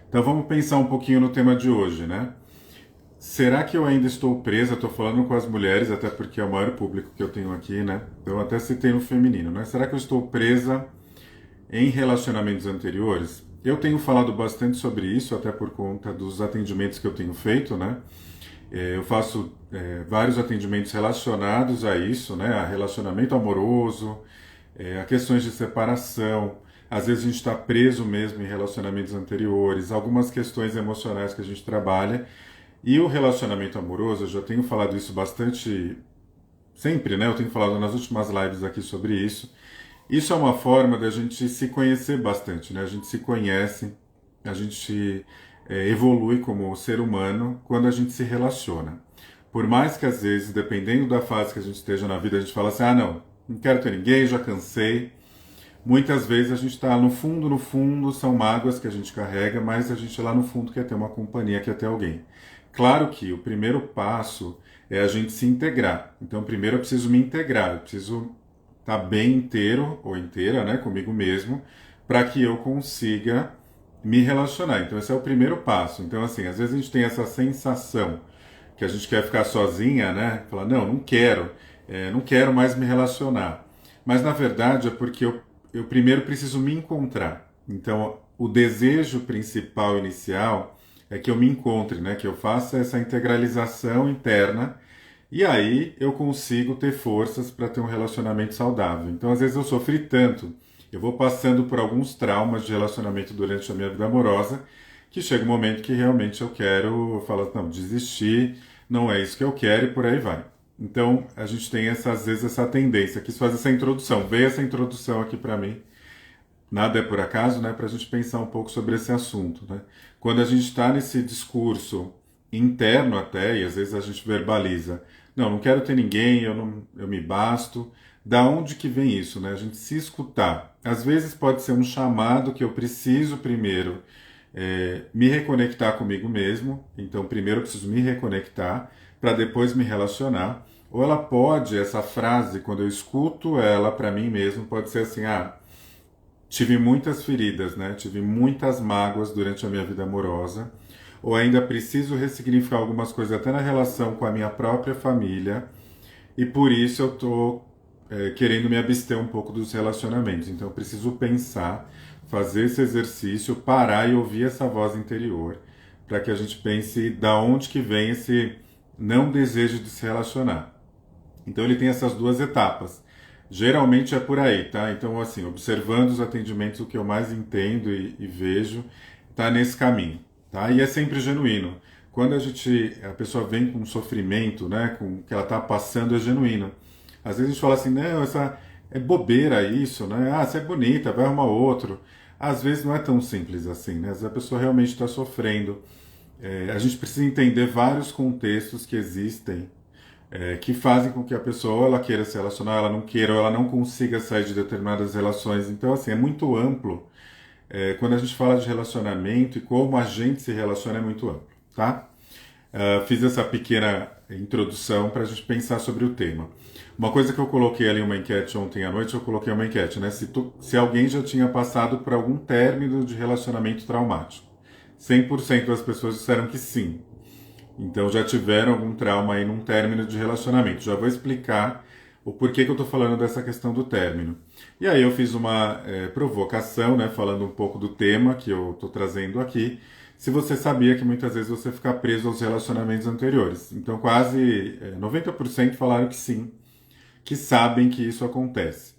Então vamos pensar um pouquinho no tema de hoje, né? Será que eu ainda estou presa? Estou falando com as mulheres, até porque é o maior público que eu tenho aqui, né? Eu até citei no feminino, né? Será que eu estou presa em relacionamentos anteriores? Eu tenho falado bastante sobre isso, até por conta dos atendimentos que eu tenho feito, né? Eu faço vários atendimentos relacionados a isso, né? A relacionamento amoroso, a questões de separação. Às vezes a gente está preso mesmo em relacionamentos anteriores, algumas questões emocionais que a gente trabalha. E o relacionamento amoroso, eu já tenho falado isso bastante, sempre, né? Eu tenho falado nas últimas lives aqui sobre isso. Isso é uma forma da gente se conhecer bastante, né? A gente se conhece, a gente evolui como ser humano quando a gente se relaciona. Por mais que às vezes, dependendo da fase que a gente esteja na vida, a gente fala assim, ah não, não quero ter ninguém, já cansei. Muitas vezes a gente está no fundo, são mágoas que a gente carrega, mas a gente lá no fundo quer ter uma companhia, quer ter alguém. Claro que o primeiro passo é a gente se integrar. Então, primeiro eu preciso me integrar, eu preciso estar bem inteiro ou inteira, né, comigo mesmo, para que eu consiga me relacionar. Então, esse é o primeiro passo. Então, assim, às vezes a gente tem essa sensação que a gente quer ficar sozinha, né? Falar, não, não quero, não quero mais me relacionar. Mas na verdade é porque eu primeiro preciso me encontrar. Então, o desejo principal inicial é que eu me encontre, né? Que eu faça essa integralização interna e aí eu consigo ter forças para ter um relacionamento saudável. Então, às vezes eu sofri tanto, eu vou passando por alguns traumas de relacionamento durante a minha vida amorosa, que chega um momento que realmente eu quero falar, não, desistir, não é isso que eu quero e por aí vai. Então, a gente tem às vezes essa tendência. Quis fazer essa introdução. Veio essa introdução aqui para mim. Nada é por acaso, né? Para a gente pensar um pouco sobre esse assunto, né? Quando a gente está nesse discurso interno até, e às vezes a gente verbaliza, não, não quero ter ninguém, eu me basto. Da onde que vem isso, né? A gente se escutar. Às vezes pode ser um chamado que eu preciso primeiro me reconectar comigo mesmo. Então, primeiro eu preciso me reconectar para depois me relacionar. Ou ela pode, essa frase, quando eu escuto ela para mim mesmo, pode ser assim: ah, tive muitas feridas, né? Tive muitas mágoas durante a minha vida amorosa. Ou ainda preciso ressignificar algumas coisas até na relação com a minha própria família. E por isso eu tô querendo me abster um pouco dos relacionamentos. Então eu preciso pensar, fazer esse exercício, parar e ouvir essa voz interior, para que a gente pense da onde que vem esse não desejo de se relacionar. Então ele tem essas duas etapas. Geralmente é por aí, tá? Então, assim, observando os atendimentos, o que eu mais entendo e vejo tá nesse caminho, tá? E é sempre genuíno. Quando a pessoa vem com sofrimento, né, com o que ela tá passando, é genuíno. Às vezes a gente fala assim, não, essa é bobeira isso, né? Ah, você é bonita, vai arrumar outro. Às vezes não é tão simples assim, né? Às vezes a pessoa realmente está sofrendo. A gente precisa entender vários contextos que existem que fazem com que a pessoa ela queira se relacionar, ela não queira, ou ela não consiga sair de determinadas relações. Então, assim, é muito amplo. Quando a gente fala de relacionamento e como a gente se relaciona, é muito amplo, tá? Fiz essa pequena introdução para a gente pensar sobre o tema. Uma coisa que eu coloquei ali uma enquete ontem à noite, eu coloquei uma enquete, né? Se alguém já tinha passado por algum término de relacionamento traumático. 100% das pessoas disseram que sim. Então já tiveram algum trauma aí num término de relacionamento. Já vou explicar o porquê que eu estou falando dessa questão do término. E aí eu fiz uma provocação, né, falando um pouco do tema que eu estou trazendo aqui. Se você sabia que muitas vezes você fica preso aos relacionamentos anteriores. Então quase 90% falaram que sim, que sabem que isso acontece.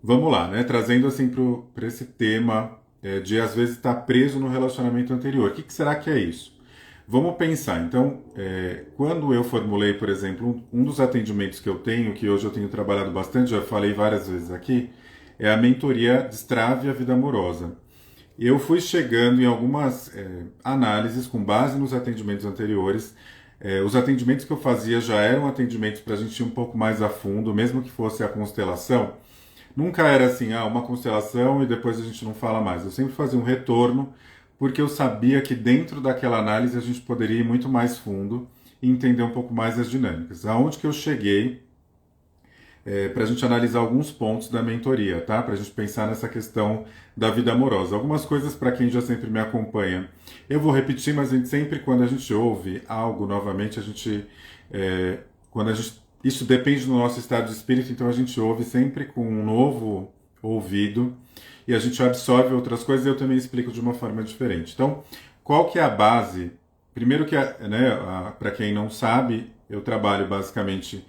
Vamos lá, né? Trazendo assim para esse tema de às vezes estar preso no relacionamento anterior. O que será que é isso? Vamos pensar. Então, quando eu formulei, por exemplo, um dos atendimentos que eu tenho, que hoje eu tenho trabalhado bastante, já falei várias vezes aqui, é a mentoria Destrave a Vida Amorosa. Eu fui chegando em algumas análises com base nos atendimentos anteriores. Os atendimentos que eu fazia já eram atendimentos para a gente ir um pouco mais a fundo, mesmo que fosse a constelação. Nunca era assim, uma constelação e depois a gente não fala mais. Eu sempre fazia um retorno, porque eu sabia que dentro daquela análise a gente poderia ir muito mais fundo e entender um pouco mais as dinâmicas. Aonde que eu cheguei para a gente analisar alguns pontos da mentoria, tá? Para a gente pensar nessa questão da vida amorosa. Algumas coisas para quem já sempre me acompanha. Eu vou repetir, mas a gente sempre, quando a gente ouve algo novamente, quando a gente, isso depende do nosso estado de espírito, então a gente ouve sempre com um novo ouvido e a gente absorve outras coisas e eu também explico de uma forma diferente. Então, qual que é a base? Primeiro que, né, para quem não sabe, eu trabalho basicamente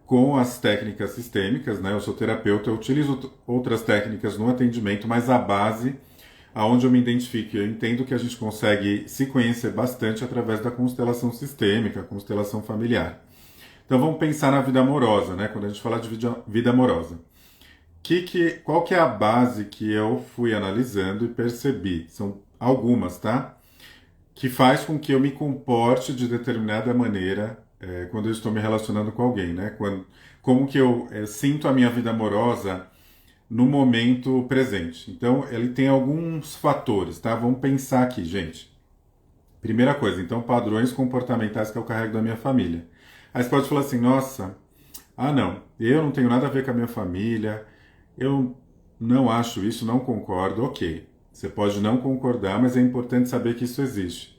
com as técnicas sistêmicas, né? Eu sou terapeuta, eu utilizo outras técnicas no atendimento, mas a base, aonde eu me identifico, eu entendo que a gente consegue se conhecer bastante através da constelação sistêmica, constelação familiar. Então vamos pensar na vida amorosa, né? Quando a gente fala de vida amorosa. Qual que é a base que eu fui analisando e percebi? São algumas, tá? Que faz com que eu me comporte de determinada maneira quando eu estou me relacionando com alguém, né? Como que eu sinto a minha vida amorosa no momento presente. Então, ele tem alguns fatores, tá? Vamos pensar aqui, gente. Primeira coisa, então, padrões comportamentais que eu carrego da minha família. Aí você pode falar assim, nossa, não, eu não tenho nada a ver com a minha família, eu não acho isso, não concordo, ok. Você pode não concordar, mas é importante saber que isso existe.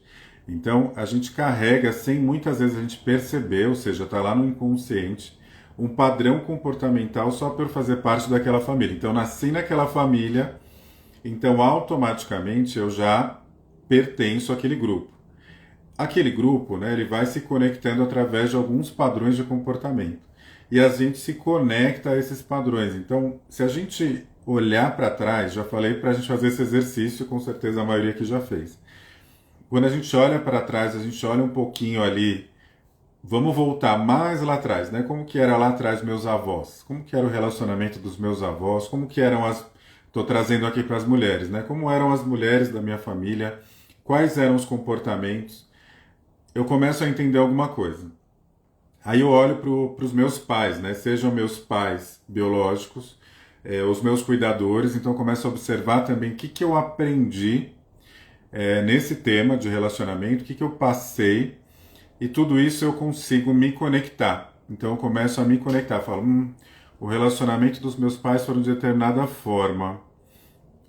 Então, a gente carrega, sem muitas vezes a gente perceber, ou seja, está lá no inconsciente, um padrão comportamental só por fazer parte daquela família. Então, nasci naquela família, então automaticamente eu já pertenço àquele grupo. Aquele grupo, né, ele vai se conectando através de alguns padrões de comportamento. E a gente se conecta a esses padrões. Então, se a gente olhar para trás, já falei para a gente fazer esse exercício, com certeza a maioria que já fez. Quando a gente olha para trás, a gente olha um pouquinho ali, vamos voltar mais lá atrás, né? Como que era lá atrás meus avós? Como que era o relacionamento dos meus avós? Como que eram Estou trazendo aqui para as mulheres, né? Como eram as mulheres da minha família? Quais eram os comportamentos? Eu começo a entender alguma coisa. Aí eu olho para os meus pais, né? Sejam meus pais biológicos, os meus cuidadores, então eu começo a observar também o que eu aprendi nesse tema de relacionamento, o que eu passei, e tudo isso eu consigo me conectar. Então eu começo a me conectar, falo, o relacionamento dos meus pais foram de determinada forma.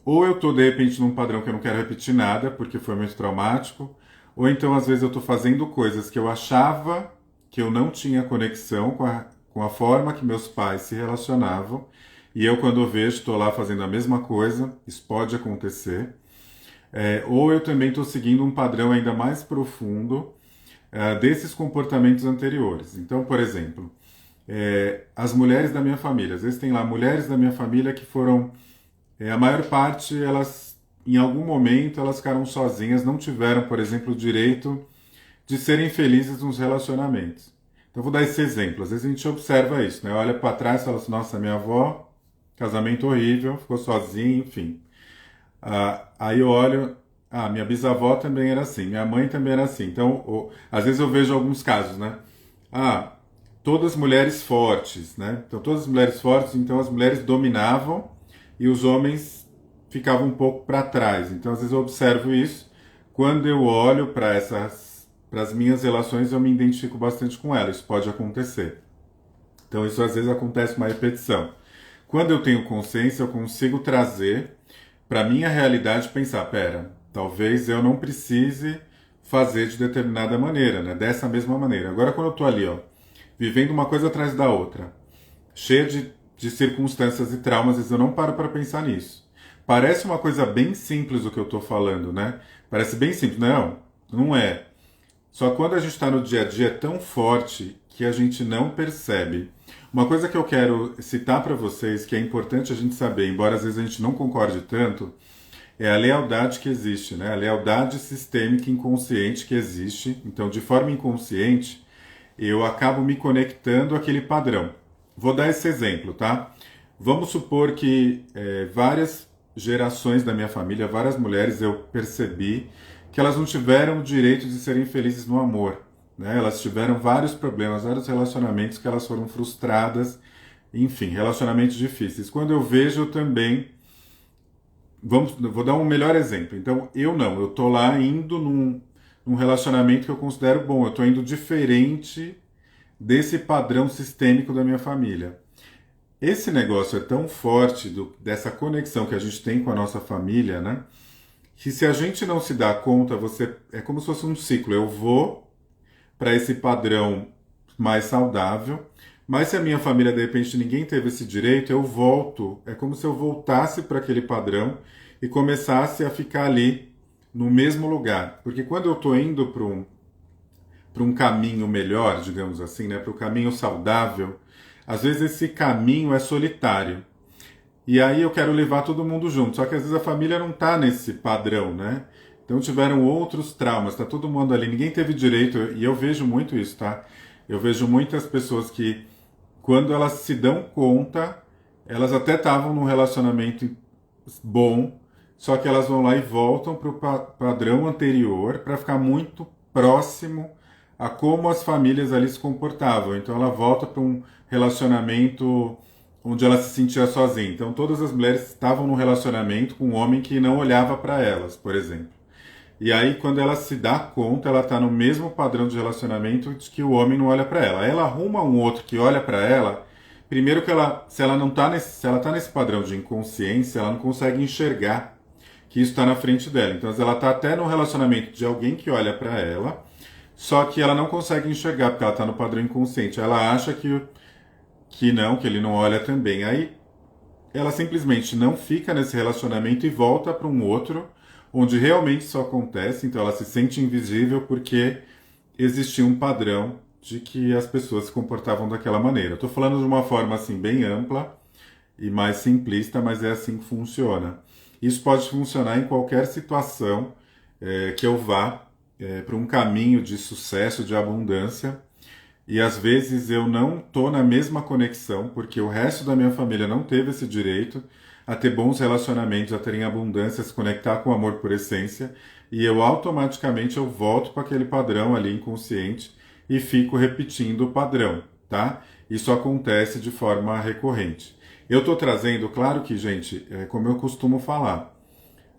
Ou eu estou de repente num padrão que eu não quero repetir nada, porque foi muito traumático, ou então às vezes eu estou fazendo coisas que eu achava que eu não tinha conexão com a forma que meus pais se relacionavam, e eu quando eu vejo estou lá fazendo a mesma coisa, isso pode acontecer. Ou eu também estou seguindo um padrão ainda mais profundo desses comportamentos anteriores. Então, por exemplo, as mulheres da minha família, às vezes tem lá mulheres da minha família que foram, a maior parte, elas, em algum momento, elas ficaram sozinhas, não tiveram, por exemplo, o direito de serem felizes nos relacionamentos. Então, vou dar esse exemplo. Às vezes a gente observa isso, né? Olha para trás e fala assim, nossa, minha avó, casamento horrível, ficou sozinha, enfim. Aí eu olho, minha bisavó também era assim, minha mãe também era assim. Então, às vezes eu vejo alguns casos, né? Todas mulheres fortes, né? Então, todas as mulheres fortes, então as mulheres dominavam e os homens ficavam um pouco para trás. Então, às vezes eu observo isso. Quando eu olho para as minhas relações, eu me identifico bastante com elas. Isso pode acontecer. Então, isso às vezes acontece uma repetição. Quando eu tenho consciência, eu consigo trazer para minha realidade pensar, talvez eu não precise fazer de determinada maneira, né? Dessa mesma maneira. Agora quando eu estou ali, vivendo uma coisa atrás da outra, cheia de circunstâncias e traumas, às vezes eu não paro para pensar nisso. Parece uma coisa bem simples o que eu estou falando, né? Parece bem simples. Não, não é. Só quando a gente está no dia a dia é tão forte que a gente não percebe. Uma coisa que eu quero citar para vocês, que é importante a gente saber, embora às vezes a gente não concorde tanto, é a lealdade que existe, né? A lealdade sistêmica inconsciente que existe. Então, de forma inconsciente, eu acabo me conectando àquele padrão. Vou dar esse exemplo, tá? Vamos supor que várias gerações da minha família, várias mulheres, eu percebi que elas não tiveram o direito de serem felizes no amor, né? Elas tiveram vários problemas, vários relacionamentos que elas foram frustradas, enfim, relacionamentos difíceis. Quando eu vejo, eu também... Vou dar um melhor exemplo. Então, eu tô lá indo num relacionamento que eu considero bom, eu tô indo diferente desse padrão sistêmico da minha família. Esse negócio é tão forte dessa conexão que a gente tem com a nossa família, né? Que se a gente não se dá conta, você é como se fosse um ciclo. Eu vou para esse padrão mais saudável, mas se a minha família de repente ninguém teve esse direito, eu volto. É como se eu voltasse para aquele padrão e começasse a ficar ali no mesmo lugar. Porque quando eu estou indo para um caminho melhor, digamos assim, né, para o caminho saudável, às vezes esse caminho é solitário. E aí eu quero levar todo mundo junto. Só que às vezes a família não está nesse padrão, né? Então tiveram outros traumas, tá todo mundo ali, ninguém teve direito, e eu vejo muito isso, tá? Eu vejo muitas pessoas que, quando elas se dão conta, elas até estavam num relacionamento bom, só que elas vão lá e voltam para o padrão anterior para ficar muito próximo a como as famílias ali se comportavam. Então ela volta para um relacionamento onde ela se sentia sozinha. Então todas as mulheres estavam num relacionamento com um homem que não olhava para elas, por exemplo. E aí quando ela se dá conta, ela está no mesmo padrão de relacionamento de que o homem não olha para ela. Aí ela arruma um outro que olha para ela. Primeiro que ela, se ela não tá nesse, se ela tá nesse padrão de inconsciência, ela não consegue enxergar que isso está na frente dela. Então ela está até no relacionamento de alguém que olha para ela, só que ela não consegue enxergar porque ela está no padrão inconsciente. Ela acha que ele não olha também. Aí ela simplesmente não fica nesse relacionamento e volta para um outro, onde realmente isso acontece. Então ela se sente invisível porque existia um padrão de que as pessoas se comportavam daquela maneira. Estou falando de uma forma assim bem ampla e mais simplista, mas é assim que funciona. Isso pode funcionar em qualquer situação que eu vá para um caminho de sucesso, de abundância. E às vezes eu não estou na mesma conexão, porque o resto da minha família não teve esse direito a ter bons relacionamentos, a terem abundância, a se conectar com o amor por essência, e eu automaticamente eu volto para aquele padrão ali inconsciente e fico repetindo o padrão, tá? Isso acontece de forma recorrente. Eu estou trazendo, claro que, gente, como eu costumo falar,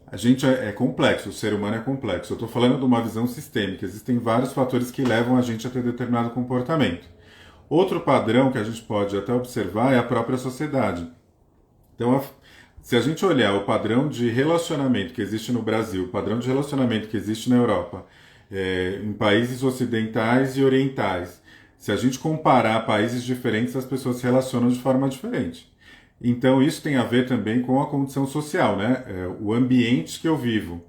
a gente é complexo, o ser humano é complexo. Eu estou falando de uma visão sistêmica. Existem vários fatores que levam a gente a ter determinado comportamento. Outro padrão que a gente pode até observar é a própria sociedade. Então, se a gente olhar o padrão de relacionamento que existe no Brasil, o padrão de relacionamento que existe na Europa, em países ocidentais e orientais, se a gente comparar países diferentes, as pessoas se relacionam de forma diferente. Então isso tem a ver também com a condição social, né? O ambiente que eu vivo.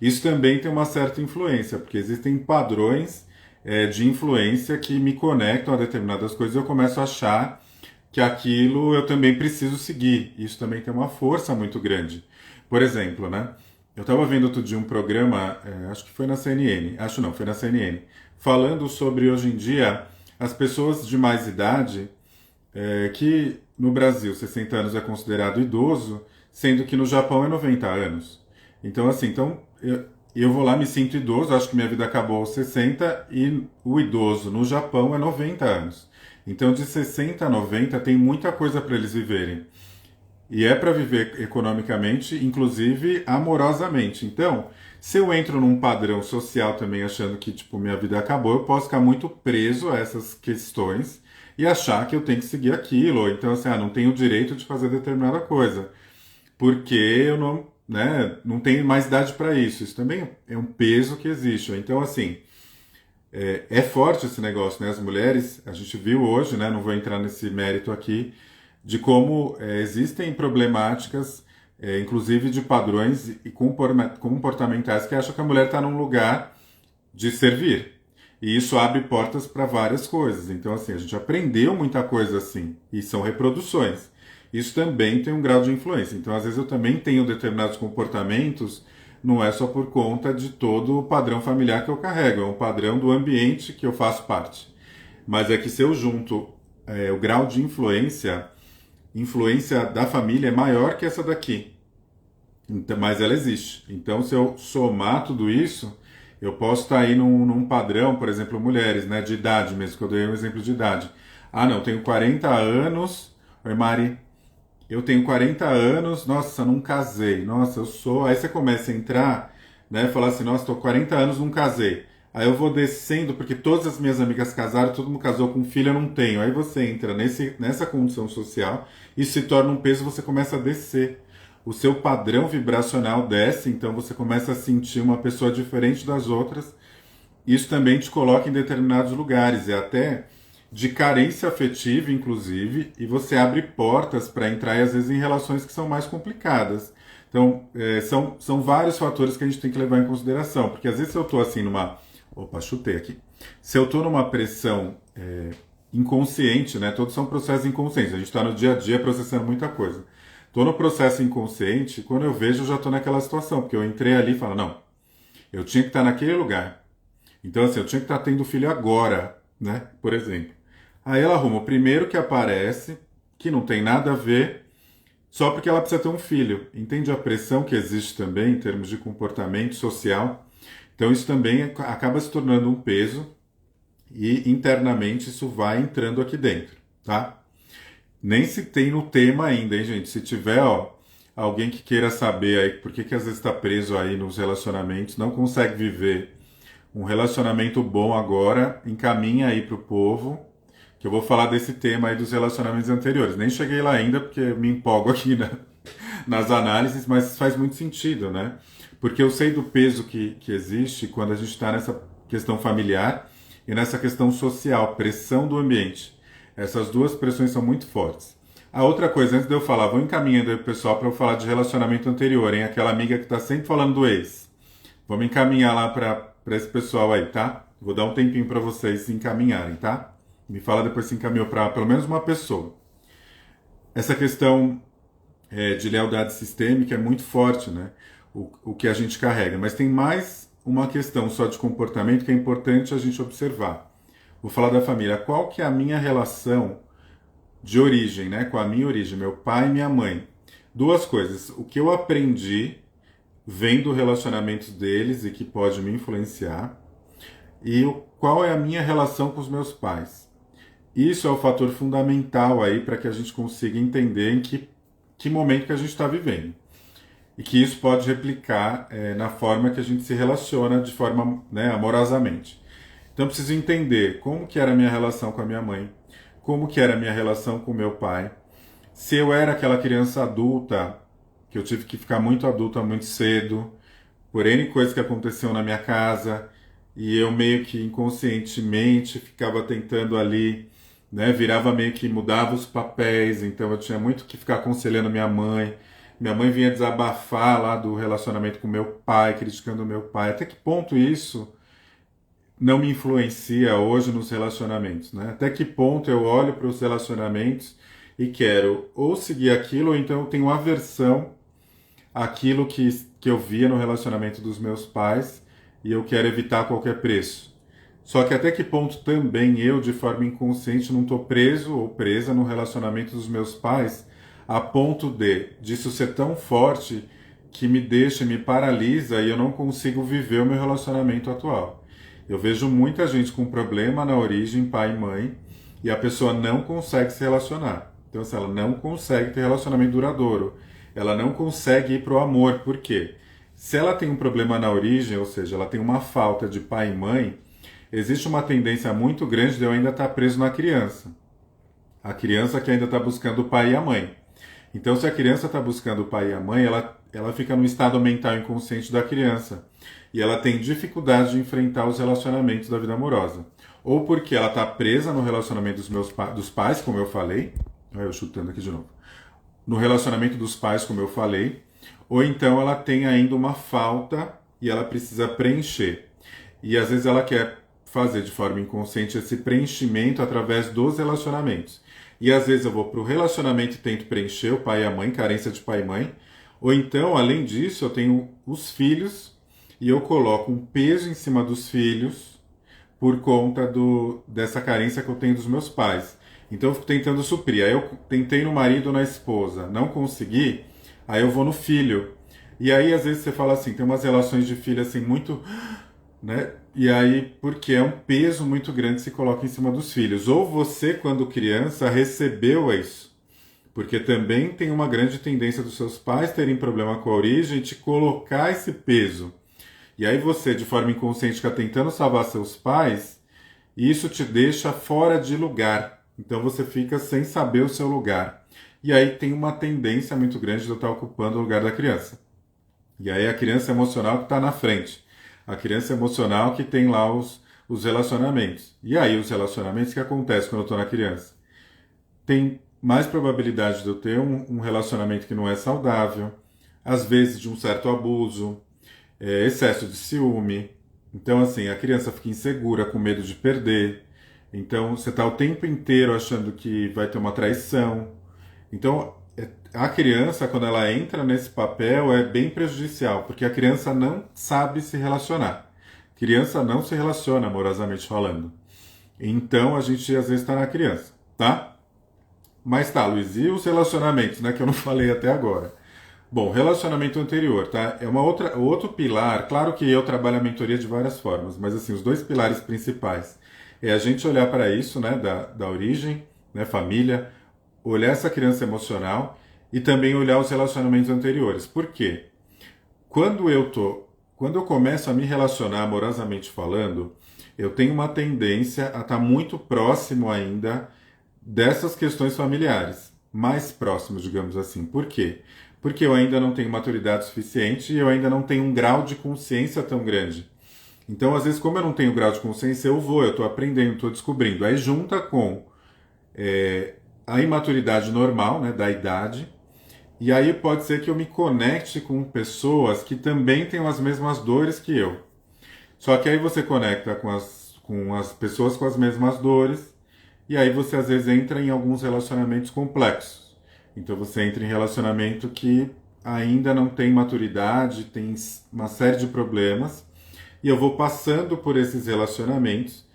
Isso também tem uma certa influência, porque existem padrões de influência que me conectam a determinadas coisas e eu começo a achar que aquilo eu também preciso seguir. Isso também tem uma força muito grande. Por exemplo, né? Eu estava vendo outro dia um programa, acho que foi na CNN, acho não, foi na CNN, falando sobre hoje em dia as pessoas de mais idade que no Brasil 60 anos é considerado idoso, sendo que no Japão é 90 anos. Então, assim, eu vou lá, me sinto idoso, acho que minha vida acabou aos 60 e o idoso no Japão é 90 anos. Então, de 60 a 90 tem muita coisa para eles viverem. E é para viver economicamente, inclusive amorosamente. Então, se eu entro num padrão social também achando que tipo minha vida acabou, eu posso ficar muito preso a essas questões e achar que eu tenho que seguir aquilo, ou então assim, não tenho o direito de fazer determinada coisa, porque eu não, né, não tenho mais idade para isso. Isso também é um peso que existe. Então, assim, é forte esse negócio, né? As mulheres, a gente viu hoje, né? Não vou entrar nesse mérito aqui, de como existem problemáticas, inclusive de padrões e comportamentais que acham que a mulher está num lugar de servir. E isso abre portas para várias coisas. Então, assim, a gente aprendeu muita coisa assim, e são reproduções. Isso também tem um grau de influência. Então, às vezes eu também tenho determinados comportamentos, não é só por conta de todo o padrão familiar que eu carrego, é um padrão do ambiente que eu faço parte. Mas é que se eu junto o grau de influência da família é maior que essa daqui. Então, mas ela existe. Então, se eu somar tudo isso, eu posso estar aí num padrão, por exemplo, mulheres, né, de idade mesmo, que eu dei um exemplo de idade. Ah, não, eu tenho 40 anos. Oi, Mari. Eu tenho 40 anos, nossa, não casei. Nossa, eu sou. Aí você começa a entrar, né, falar assim, nossa, estou 40 anos, não casei. Aí eu vou descendo, porque todas as minhas amigas casaram, todo mundo casou com filho, eu não tenho. Aí você entra nessa condição social e se torna um peso, você começa a descer. O seu padrão vibracional desce, então você começa a sentir uma pessoa diferente das outras. Isso também te coloca em determinados lugares, é até de carência afetiva, inclusive, e você abre portas para entrar, e às vezes, em relações que são mais complicadas. Então, são vários fatores que a gente tem que levar em consideração, porque às vezes se eu estou assim numa... Opa, chutei aqui. Se eu estou numa pressão inconsciente, né? Todos são processos inconscientes, a gente está no dia a dia processando muita coisa. Estou no processo inconsciente, quando eu vejo, eu já estou naquela situação, porque eu entrei ali e falo, não, eu tinha que estar naquele lugar. Então, assim, eu tinha que estar tendo filho agora, né? Por exemplo. Aí ela arruma o primeiro que aparece, que não tem nada a ver, só porque ela precisa ter um filho. Entende a pressão que existe também em termos de comportamento social? Então isso também acaba se tornando um peso e internamente isso vai entrando aqui dentro, tá? Nem se tem no tema ainda, hein, gente? Se tiver, ó, alguém que queira saber aí por que às vezes está preso aí nos relacionamentos, não consegue viver um relacionamento bom agora, encaminha aí pro povo, que eu vou falar desse tema aí dos relacionamentos anteriores. Nem cheguei lá ainda, porque me empolgo aqui nas análises, mas faz muito sentido, né? Porque eu sei do peso que existe quando a gente está nessa questão familiar e nessa questão social, pressão do ambiente. Essas duas pressões são muito fortes. A outra coisa, antes de eu falar, vou encaminhando aí o pessoal para eu falar de relacionamento anterior, hein? Aquela amiga que está sempre falando do ex. Vamos encaminhar lá para esse pessoal aí, tá? Vou dar um tempinho para vocês se encaminharem, tá? Me fala depois se encaminhou para pelo menos uma pessoa. Essa questão de lealdade sistêmica é muito forte, né? O que a gente carrega. Mas tem mais uma questão só de comportamento que é importante a gente observar. Vou falar da família. Qual que é a minha relação de origem, né? Com a minha origem, meu pai e minha mãe. Duas coisas. O que eu aprendi vendo relacionamentos deles e que pode me influenciar. E qual é a minha relação com os meus pais. Isso é o fator fundamental aí para que a gente consiga entender em que momento que a gente está vivendo. E que isso pode replicar na forma que a gente se relaciona de forma, né, amorosamente. Então eu preciso entender como que era a minha relação com a minha mãe, como que era a minha relação com o meu pai, se eu era aquela criança adulta, que eu tive que ficar muito adulta muito cedo, por N coisas que aconteciam na minha casa, e eu meio que inconscientemente ficava tentando ali, né, virava meio que mudava os papéis, então eu tinha muito que ficar aconselhando minha mãe. Minha mãe vinha desabafar lá do relacionamento com meu pai, criticando meu pai. Até que ponto isso não me influencia hoje nos relacionamentos, né? Até que ponto eu olho para os relacionamentos e quero ou seguir aquilo, ou então eu tenho aversão àquilo que eu via no relacionamento dos meus pais e eu quero evitar a qualquer preço. Só que até que ponto também eu, de forma inconsciente, não estou preso ou presa no relacionamento dos meus pais a ponto disso ser tão forte que me deixa, me paralisa e eu não consigo viver o meu relacionamento atual. Eu vejo muita gente com problema na origem, pai e mãe, e a pessoa não consegue se relacionar. Então, se ela não consegue ter relacionamento duradouro, ela não consegue ir para o amor. Por quê? Se ela tem um problema na origem, ou seja, ela tem uma falta de pai e mãe, existe uma tendência muito grande de eu ainda estar preso na criança. A criança que ainda está buscando o pai e a mãe. Então, se a criança está buscando o pai e a mãe, ela fica no estado mental inconsciente da criança. E ela tem dificuldade de enfrentar os relacionamentos da vida amorosa. Ou porque ela está presa no relacionamento dos pais, como eu falei. Olha eu chutando aqui de novo. No relacionamento dos pais, como eu falei. Ou então ela tem ainda uma falta e ela precisa preencher. E às vezes ela quer fazer de forma inconsciente esse preenchimento através dos relacionamentos. E às vezes eu vou para o relacionamento e tento preencher o pai e a mãe, carência de pai e mãe. Ou então, além disso, eu tenho os filhos e eu coloco um peso em cima dos filhos por conta dessa carência que eu tenho dos meus pais. Então eu fico tentando suprir. Aí eu tentei no marido ou na esposa, não consegui, aí eu vou no filho. E aí às vezes você fala assim, tem umas relações de filho assim muito... né? E aí, porque é um peso muito grande que se coloca em cima dos filhos. Ou você, quando criança, recebeu isso. Porque também tem uma grande tendência dos seus pais terem problema com a origem e te colocar esse peso. E aí você, de forma inconsciente, fica tentando salvar seus pais, e isso te deixa fora de lugar. Então você fica sem saber o seu lugar. E aí tem uma tendência muito grande de eu estar ocupando o lugar da criança. E aí a criança emocional que está na frente. A criança emocional que tem lá os relacionamentos. E aí os relacionamentos que acontecem quando eu estou na criança? Tem mais probabilidade de eu ter um relacionamento que não é saudável, às vezes de um certo abuso, excesso de ciúme. Então, assim, a criança fica insegura, com medo de perder. Então, você está o tempo inteiro achando que vai ter uma traição. Então, a criança, quando ela entra nesse papel, é bem prejudicial, porque a criança não sabe se relacionar. A criança não se relaciona, amorosamente falando. Então, a gente às vezes está na criança, tá? Mas tá, Luiz, e os relacionamentos, né, que eu não falei até agora? Bom, relacionamento anterior, tá? É outro pilar. Claro que eu trabalho a mentoria de várias formas, mas assim, os dois pilares principais é a gente olhar para isso, né, da origem, né, família, olhar essa criança emocional e também olhar os relacionamentos anteriores. Por quê? Quando eu começo a me relacionar amorosamente falando, eu tenho uma tendência a estar muito próximo ainda dessas questões familiares, mais próximo, digamos assim. Por quê? Porque eu ainda não tenho maturidade suficiente e eu ainda não tenho um grau de consciência tão grande. Então, às vezes, como eu não tenho grau de consciência, eu estou aprendendo, estou descobrindo. Aí junta com a imaturidade normal, né, da idade, e aí pode ser que eu me conecte com pessoas que também têm as mesmas dores que eu. Só que aí você conecta com as pessoas com as mesmas dores, e aí você às vezes entra em alguns relacionamentos complexos. Então você entra em relacionamento que ainda não tem maturidade, tem uma série de problemas, e eu vou passando por esses relacionamentos,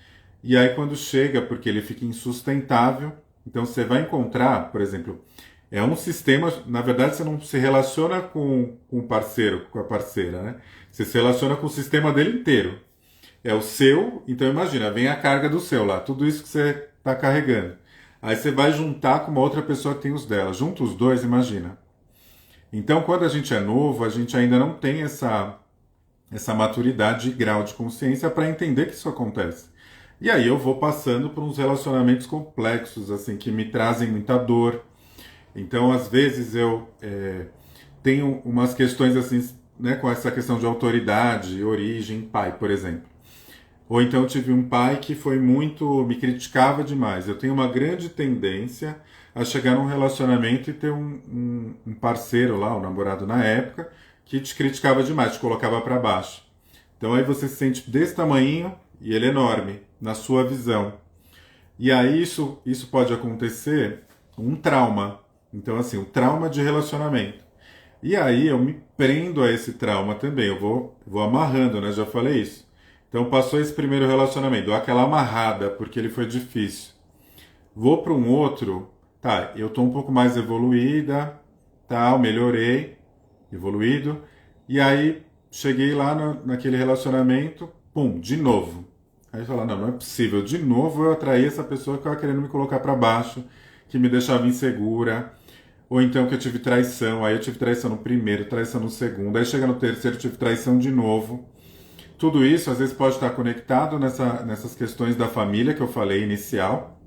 e aí quando chega, porque ele fica insustentável, então você vai encontrar, por exemplo, é um sistema, na verdade você não se relaciona com o parceiro, com a parceira, né? Você se relaciona com o sistema dele inteiro. É o seu, então imagina, vem a carga do seu lá, tudo isso que você está carregando. Aí você vai juntar com uma outra pessoa que tem os dela. Junta os dois, imagina. Então, quando a gente é novo, a gente ainda não tem essa maturidade e grau de consciência para entender que isso acontece. E aí eu vou passando por uns relacionamentos complexos, assim, que me trazem muita dor. Então, às vezes, eu tenho umas questões, assim, né, com essa questão de autoridade, origem, pai, por exemplo. Ou então eu tive um pai que foi muito, me criticava demais. Eu tenho uma grande tendência a chegar num relacionamento e ter um parceiro lá, um namorado na época, que te criticava demais, te colocava para baixo. Então aí você se sente desse tamanhinho e ele é enorme, na sua visão. E aí isso pode acontecer um trauma. Então assim, um trauma de relacionamento. E aí eu me prendo a esse trauma também, eu vou amarrando, né? Já falei isso. Então passou esse primeiro relacionamento, dou aquela amarrada porque ele foi difícil. Vou para um outro, tá, eu tô um pouco mais evoluída, tal, melhorei, evoluído, e aí cheguei lá naquele relacionamento, pum, de novo. Aí fala, não é possível, de novo eu atraí essa pessoa que estava querendo me colocar para baixo, que me deixava insegura, ou então que eu tive traição, aí eu tive traição no primeiro, traição no segundo, aí chega no terceiro, eu tive traição de novo. Tudo isso às vezes pode estar conectado nessas questões da família que eu falei inicial,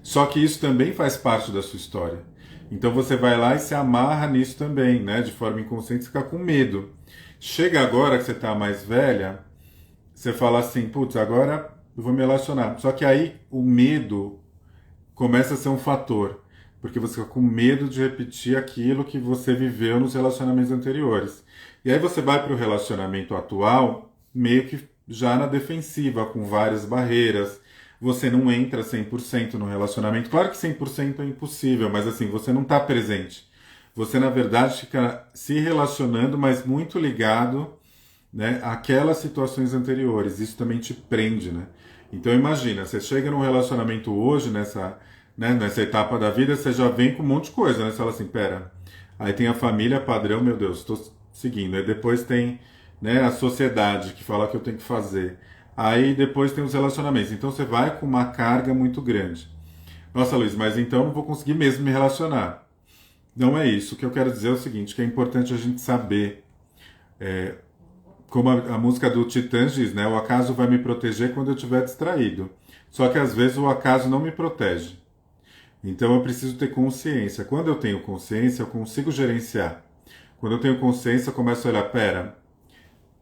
só que isso também faz parte da sua história. Então você vai lá e se amarra nisso também, né? De forma inconsciente, você fica com medo. Chega agora que você está mais velha, você fala assim, putz, agora eu vou me relacionar. Só que aí o medo começa a ser um fator, porque você fica com medo de repetir aquilo que você viveu nos relacionamentos anteriores. E aí você vai para o relacionamento atual meio que já na defensiva, com várias barreiras. Você não entra 100% no relacionamento. Claro que 100% é impossível, mas assim, você não está presente. Você, na verdade, fica se relacionando, mas muito ligado, né, àquelas situações anteriores. Isso também te prende, né? Então imagina, você chega num relacionamento hoje, nessa etapa da vida, você já vem com um monte de coisa, né? Você fala assim, pera, aí tem a família padrão, meu Deus, estou seguindo. Aí depois tem, né, a sociedade que fala que eu tenho que fazer. Aí depois tem os relacionamentos. Então você vai com uma carga muito grande. Nossa, Luiz, mas então eu não vou conseguir mesmo me relacionar. Não é isso. O que eu quero dizer é o seguinte, que é importante a gente saber como a música do Titãs diz, né? O acaso vai me proteger quando eu estiver distraído. Só que às vezes o acaso não me protege. Então eu preciso ter consciência. Quando eu tenho consciência, eu consigo gerenciar. Quando eu tenho consciência, eu começo a olhar, pera,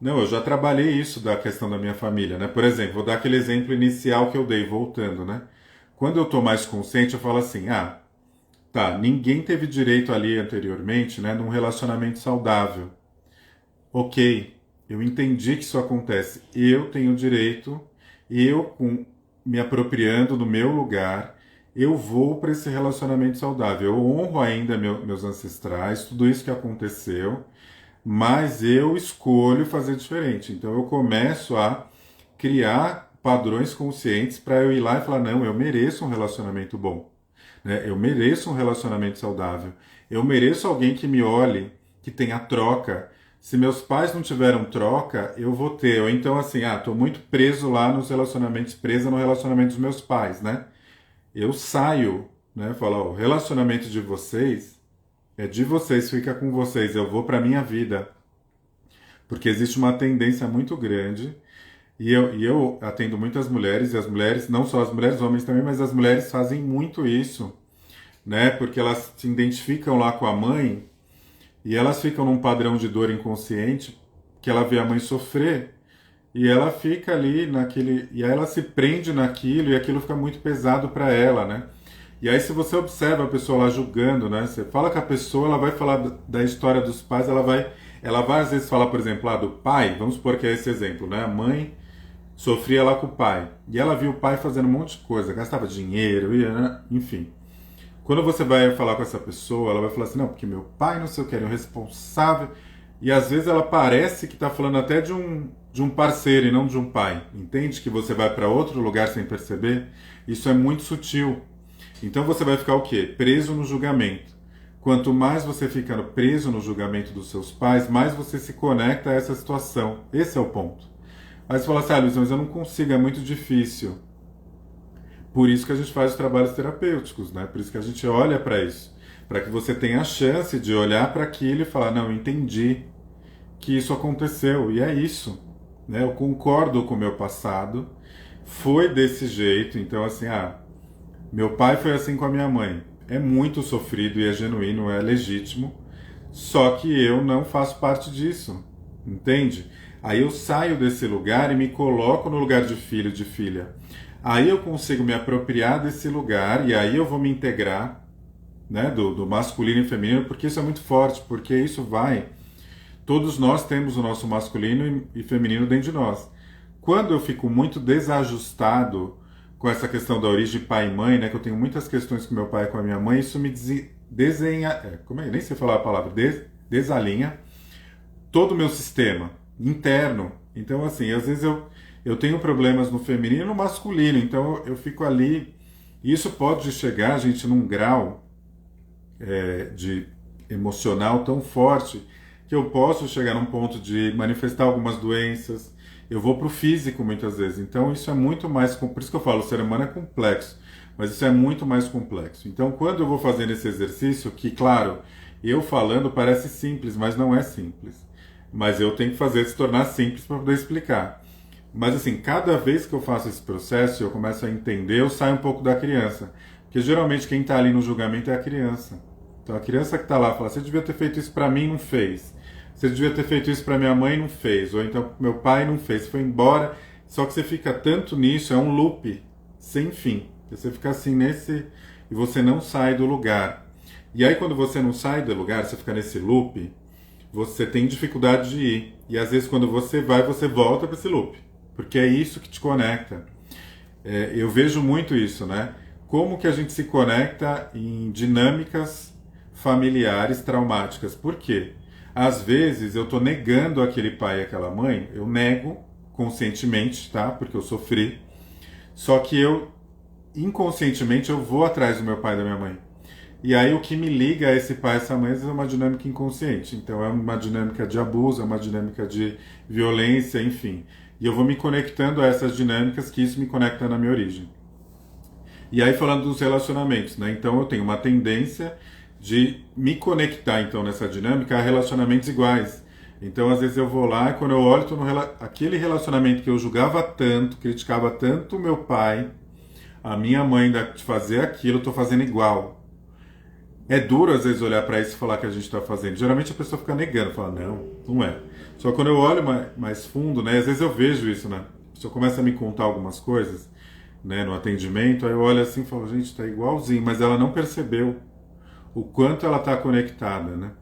não, eu já trabalhei isso da questão da minha família, né? Por exemplo, vou dar aquele exemplo inicial que eu dei, voltando, né? Quando eu estou mais consciente, eu falo assim, ah, tá, ninguém teve direito ali anteriormente, né, num relacionamento saudável. Ok, eu entendi que isso acontece. Eu tenho direito, me apropriando do meu lugar, eu vou para esse relacionamento saudável. Eu honro ainda meus ancestrais, tudo isso que aconteceu, mas eu escolho fazer diferente. Então eu começo a criar padrões conscientes para eu ir lá e falar: não, eu mereço um relacionamento bom, né? Eu mereço um relacionamento saudável. Eu mereço alguém que me olhe, que tenha troca. Se meus pais não tiveram troca, eu vou ter. Ou então, assim, tô muito preso lá nos relacionamentos, presa no relacionamento dos meus pais, né? Eu saio, né? Falo, ó, o relacionamento de vocês é de vocês, fica com vocês. Eu vou para minha vida. Porque existe uma tendência muito grande. E eu atendo muitas mulheres, e as mulheres, não só as mulheres, homens também, mas as mulheres fazem muito isso, né? Porque elas se identificam lá com a mãe e elas ficam num padrão de dor inconsciente que ela vê a mãe sofrer e ela fica ali naquele, e aí ela se prende naquilo e aquilo fica muito pesado para ela, né? E aí se você observa a pessoa lá julgando, né? Você fala com a pessoa, ela vai falar da história dos pais, ela vai às vezes falar, por exemplo, do pai, vamos supor que é esse exemplo, né? A mãe sofria lá com o pai. E ela viu o pai fazendo um monte de coisa, gastava dinheiro, né? Enfim. Quando você vai falar com essa pessoa, ela vai falar assim, não, porque meu pai não sei o que, era o responsável. E às vezes ela parece que está falando até de um parceiro e não de um pai. Entende que você vai para outro lugar sem perceber? Isso é muito sutil. Então você vai ficar o quê? Preso no julgamento. Quanto mais você fica preso no julgamento dos seus pais, mais você se conecta a essa situação. Esse é o ponto. Aí você fala assim, Luiz, mas eu não consigo, é muito difícil. Por isso que a gente faz os trabalhos terapêuticos, né? Por isso que a gente olha para isso. Para que você tenha a chance de olhar para aquilo e falar, não, eu entendi que isso aconteceu, e é isso. Né? Eu concordo com o meu passado, foi desse jeito, então assim, meu pai foi assim com a minha mãe. É muito sofrido e é genuíno, é legítimo, só que eu não faço parte disso, entende? Aí eu saio desse lugar e me coloco no lugar de filho, de filha. Aí eu consigo me apropriar desse lugar e aí eu vou me integrar, né, do masculino e feminino, porque isso é muito forte, porque isso vai... Todos nós temos o nosso masculino e feminino dentro de nós. Quando eu fico muito desajustado com essa questão da origem pai e mãe, né, que eu tenho muitas questões com meu pai e com a minha mãe, isso me desenha... como é? Nem sei falar a palavra. Desalinha todo o meu sistema interno. Então, assim, às vezes eu tenho problemas no feminino e no masculino, então eu fico ali. E isso pode chegar, gente, num grau de emocional tão forte que eu posso chegar num ponto de manifestar algumas doenças. Eu vou para o físico muitas vezes. Então, isso é muito mais. Por isso que eu falo, o ser humano é complexo, mas isso é muito mais complexo. Então, quando eu vou fazendo esse exercício, que, claro, eu falando parece simples, mas não é simples. Mas eu tenho que fazer se tornar simples para poder explicar. Mas assim, cada vez que eu faço esse processo, eu começo a entender, eu saio um pouco da criança. Porque geralmente quem está ali no julgamento é a criança. Então a criança que está lá fala, você devia ter feito isso para mim, não fez. Você devia ter feito isso para minha mãe, não fez. Ou então meu pai não fez, foi embora. Só que você fica tanto nisso, é um loop sem fim. Você fica assim nesse... e você não sai do lugar. E aí quando você não sai do lugar, você fica nesse loop, você tem dificuldade de ir. E às vezes quando você vai, você volta para esse loop. Porque é isso que te conecta. Eu vejo muito isso, né? Como que a gente se conecta em dinâmicas familiares traumáticas. Por quê? Às vezes eu estou negando aquele pai e aquela mãe, eu nego conscientemente, tá? Porque eu sofri. Só que inconscientemente, eu vou atrás do meu pai e da minha mãe. E aí o que me liga a esse pai e essa mãe é uma dinâmica inconsciente. Então é uma dinâmica de abuso, é uma dinâmica de violência, enfim. E eu vou me conectando a essas dinâmicas, que isso me conecta na minha origem. E aí falando dos relacionamentos, né? Então eu tenho uma tendência de me conectar então nessa dinâmica a relacionamentos iguais. Então, às vezes eu vou lá e quando eu olho, tô no aquele relacionamento que eu julgava tanto, criticava tanto o meu pai, a minha mãe de fazer aquilo, eu tô fazendo igual. É duro às vezes olhar para isso e falar que a gente está fazendo. Geralmente a pessoa fica negando, fala, não, não é. Só quando eu olho mais fundo, né? Às vezes eu vejo isso, né? A pessoa começa a me contar algumas coisas, né, no atendimento, aí eu olho assim e falo, gente, tá igualzinho, mas ela não percebeu o quanto ela está conectada, né?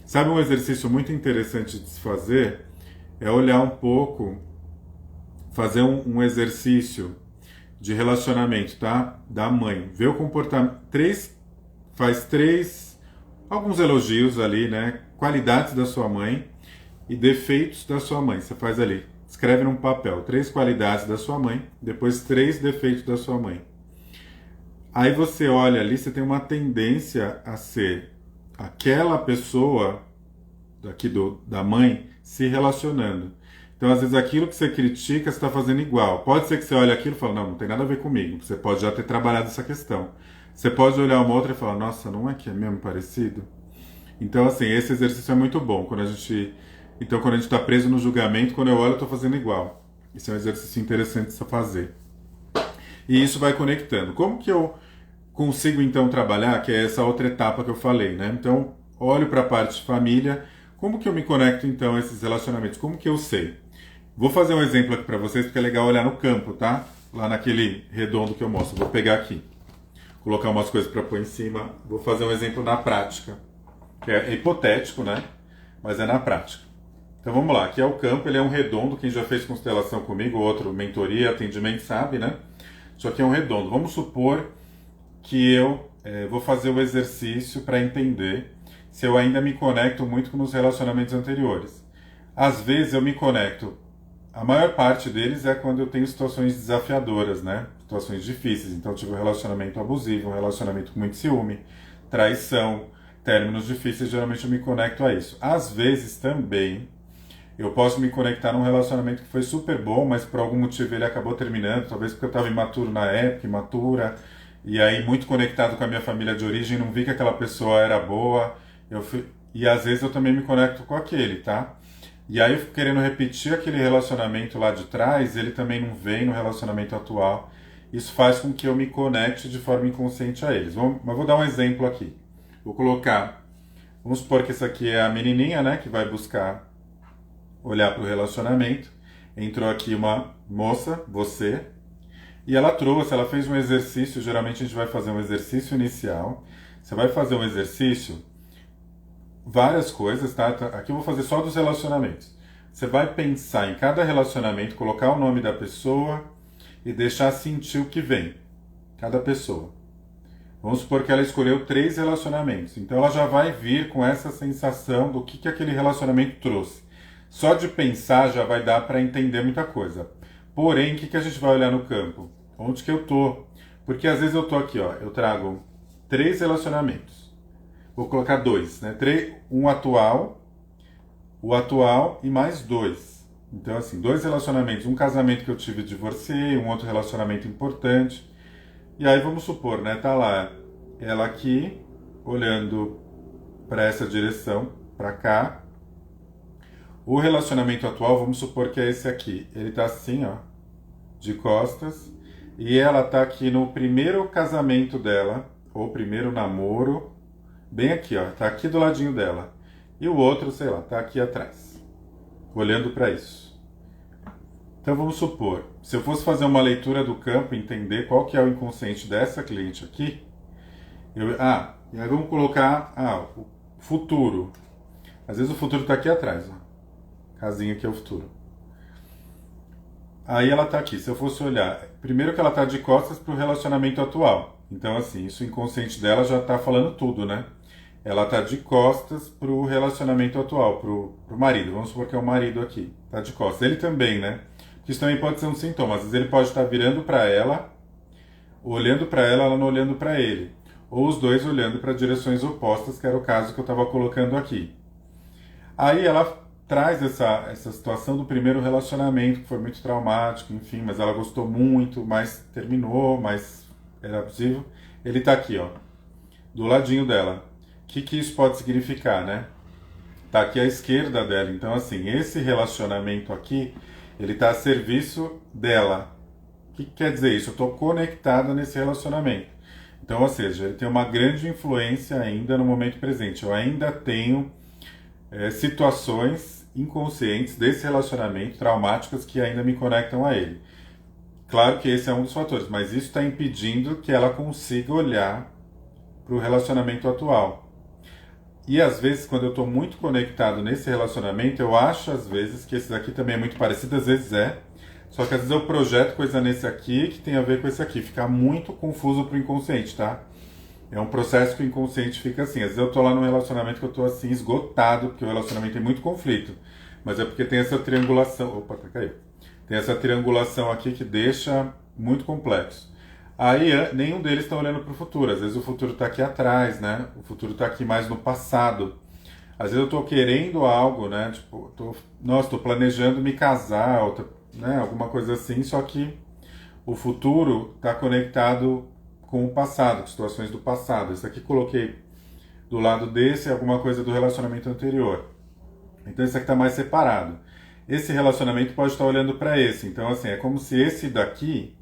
Sabe um exercício muito interessante de se fazer? É olhar um pouco, fazer um exercício de relacionamento, tá? Da mãe. Ver o comportamento. Faz alguns elogios ali, né? Qualidades da sua mãe e defeitos da sua mãe. Você faz ali. Escreve num papel 3 qualidades da sua mãe, depois 3 defeitos da sua mãe. Aí você olha ali, você tem uma tendência a ser aquela pessoa daqui da mãe se relacionando. Então, às vezes, aquilo que você critica, você está fazendo igual. Pode ser que você olhe aquilo e fale, não tem nada a ver comigo. Você pode já ter trabalhado essa questão. Você pode olhar uma outra e falar, nossa, não é que é mesmo parecido? Então, assim, esse exercício é muito bom. Quando a gente está preso no julgamento, quando eu olho, eu estou fazendo igual. Isso é um exercício interessante de se fazer. E isso vai conectando. Como que eu consigo, então, trabalhar, que é essa outra etapa que eu falei, né? Então, olho para a parte de família. Como que eu me conecto, então, a esses relacionamentos? Como que eu sei? Vou fazer um exemplo aqui para vocês, porque é legal olhar no campo, tá? Lá naquele redondo que eu mostro. Vou pegar aqui, colocar umas coisas para pôr em cima. Vou fazer um exemplo na prática, que é hipotético, né? Mas é na prática. Então vamos lá, aqui é o campo, ele é um redondo. Quem já fez constelação comigo, outro mentoria, atendimento, sabe, né? Isso aqui é um redondo. Vamos supor que eu vou fazer o exercício para entender se eu ainda me conecto muito com os relacionamentos anteriores. Às vezes eu me conecto, a maior parte deles é quando eu tenho situações desafiadoras, né? Situações difíceis. Então eu tive um relacionamento abusivo, um relacionamento com muito ciúme, traição, términos difíceis, geralmente eu me conecto a isso. Às vezes também eu posso me conectar num relacionamento que foi super bom, mas por algum motivo ele acabou terminando, talvez porque eu estava imaturo na época, imatura, e aí muito conectado com a minha família de origem, não vi que aquela pessoa era boa, e às vezes eu também me conecto com aquele, tá? E aí eu fico querendo repetir aquele relacionamento lá de trás, ele também não vem no relacionamento atual, isso faz com que eu me conecte de forma inconsciente a eles. Mas vou dar um exemplo aqui. Vou colocar, vamos supor que essa aqui é a menininha, né, que vai buscar olhar para o relacionamento. Entrou aqui uma moça, você, e ela fez um exercício. Geralmente a gente vai fazer um exercício inicial. Você vai fazer um exercício, várias coisas, tá? Aqui eu vou fazer só dos relacionamentos. Você vai pensar em cada relacionamento, colocar o nome da pessoa e deixar sentir o que vem, cada pessoa. Vamos supor que ela escolheu 3 relacionamentos. Então ela já vai vir com essa sensação do que aquele relacionamento trouxe. Só de pensar já vai dar para entender muita coisa. Porém, o que a gente vai olhar no campo? Onde que eu tô? Porque às vezes eu tô aqui, ó, eu trago 3 relacionamentos. Vou colocar 2, né? Um atual, o atual e mais 2. Então, assim, 2 relacionamentos. Um casamento que eu tive e divorciei, um outro relacionamento importante. E aí vamos supor, né? Tá lá ela aqui, olhando para essa direção, para cá. O relacionamento atual, vamos supor que é esse aqui. Ele tá assim, ó, de costas. E ela tá aqui no primeiro casamento dela, ou primeiro namoro, bem aqui, ó, tá aqui do ladinho dela. E o outro, sei lá, tá aqui atrás, olhando para isso. Então vamos supor, se eu fosse fazer uma leitura do campo, entender qual que é o inconsciente dessa cliente aqui, e aí vamos colocar, o futuro. Às vezes o futuro tá aqui atrás, ó. Casinha que é o futuro. Aí ela tá aqui. Se eu fosse olhar, primeiro que ela tá de costas pro relacionamento atual. Então, assim, isso inconsciente dela já tá falando tudo, né? Ela tá de costas pro relacionamento atual, pro marido. Vamos supor que é o marido aqui. Tá de costas. Ele também, né? Porque isso também pode ser um sintoma. Às vezes ele pode estar virando para ela, olhando para ela, ela não olhando para ele. Ou os dois olhando para direções opostas, que era o caso que eu estava colocando aqui. Aí ela traz essa situação do primeiro relacionamento, que foi muito traumático, enfim, mas ela gostou muito, mas terminou, mas era abusivo. Ele tá aqui, ó, do ladinho dela. O que isso pode significar, né? Tá aqui à esquerda dela. Então, assim, esse relacionamento aqui, ele está a serviço dela. O que quer dizer isso? Eu estou conectado nesse relacionamento. Então, ou seja, ele tem uma grande influência ainda no momento presente. Eu ainda tenho situações inconscientes desse relacionamento, traumáticas, que ainda me conectam a ele. Claro que esse é um dos fatores, mas isso está impedindo que ela consiga olhar para o relacionamento atual. E às vezes, quando eu estou muito conectado nesse relacionamento, eu acho às vezes que esse daqui também é muito parecido, às vezes é. Só que às vezes eu projeto coisa nesse aqui que tem a ver com esse aqui. Fica muito confuso pro inconsciente, tá? É um processo que o inconsciente fica assim. Às vezes eu tô lá num relacionamento que eu tô assim, esgotado, porque o relacionamento tem muito conflito. Mas é porque tem essa triangulação. Opa, tá caiu. Tem essa triangulação aqui que deixa muito complexo. Aí nenhum deles está olhando para o futuro. Às vezes o futuro está aqui atrás, né? O futuro está aqui mais no passado. Às vezes eu estou querendo algo, né? Tipo, estou planejando me casar, né? Alguma coisa assim, só que o futuro está conectado com o passado, com situações do passado. Isso aqui coloquei do lado desse alguma coisa do relacionamento anterior. Então esse aqui está mais separado. Esse relacionamento pode estar olhando para esse. Então, assim, é como se esse daqui,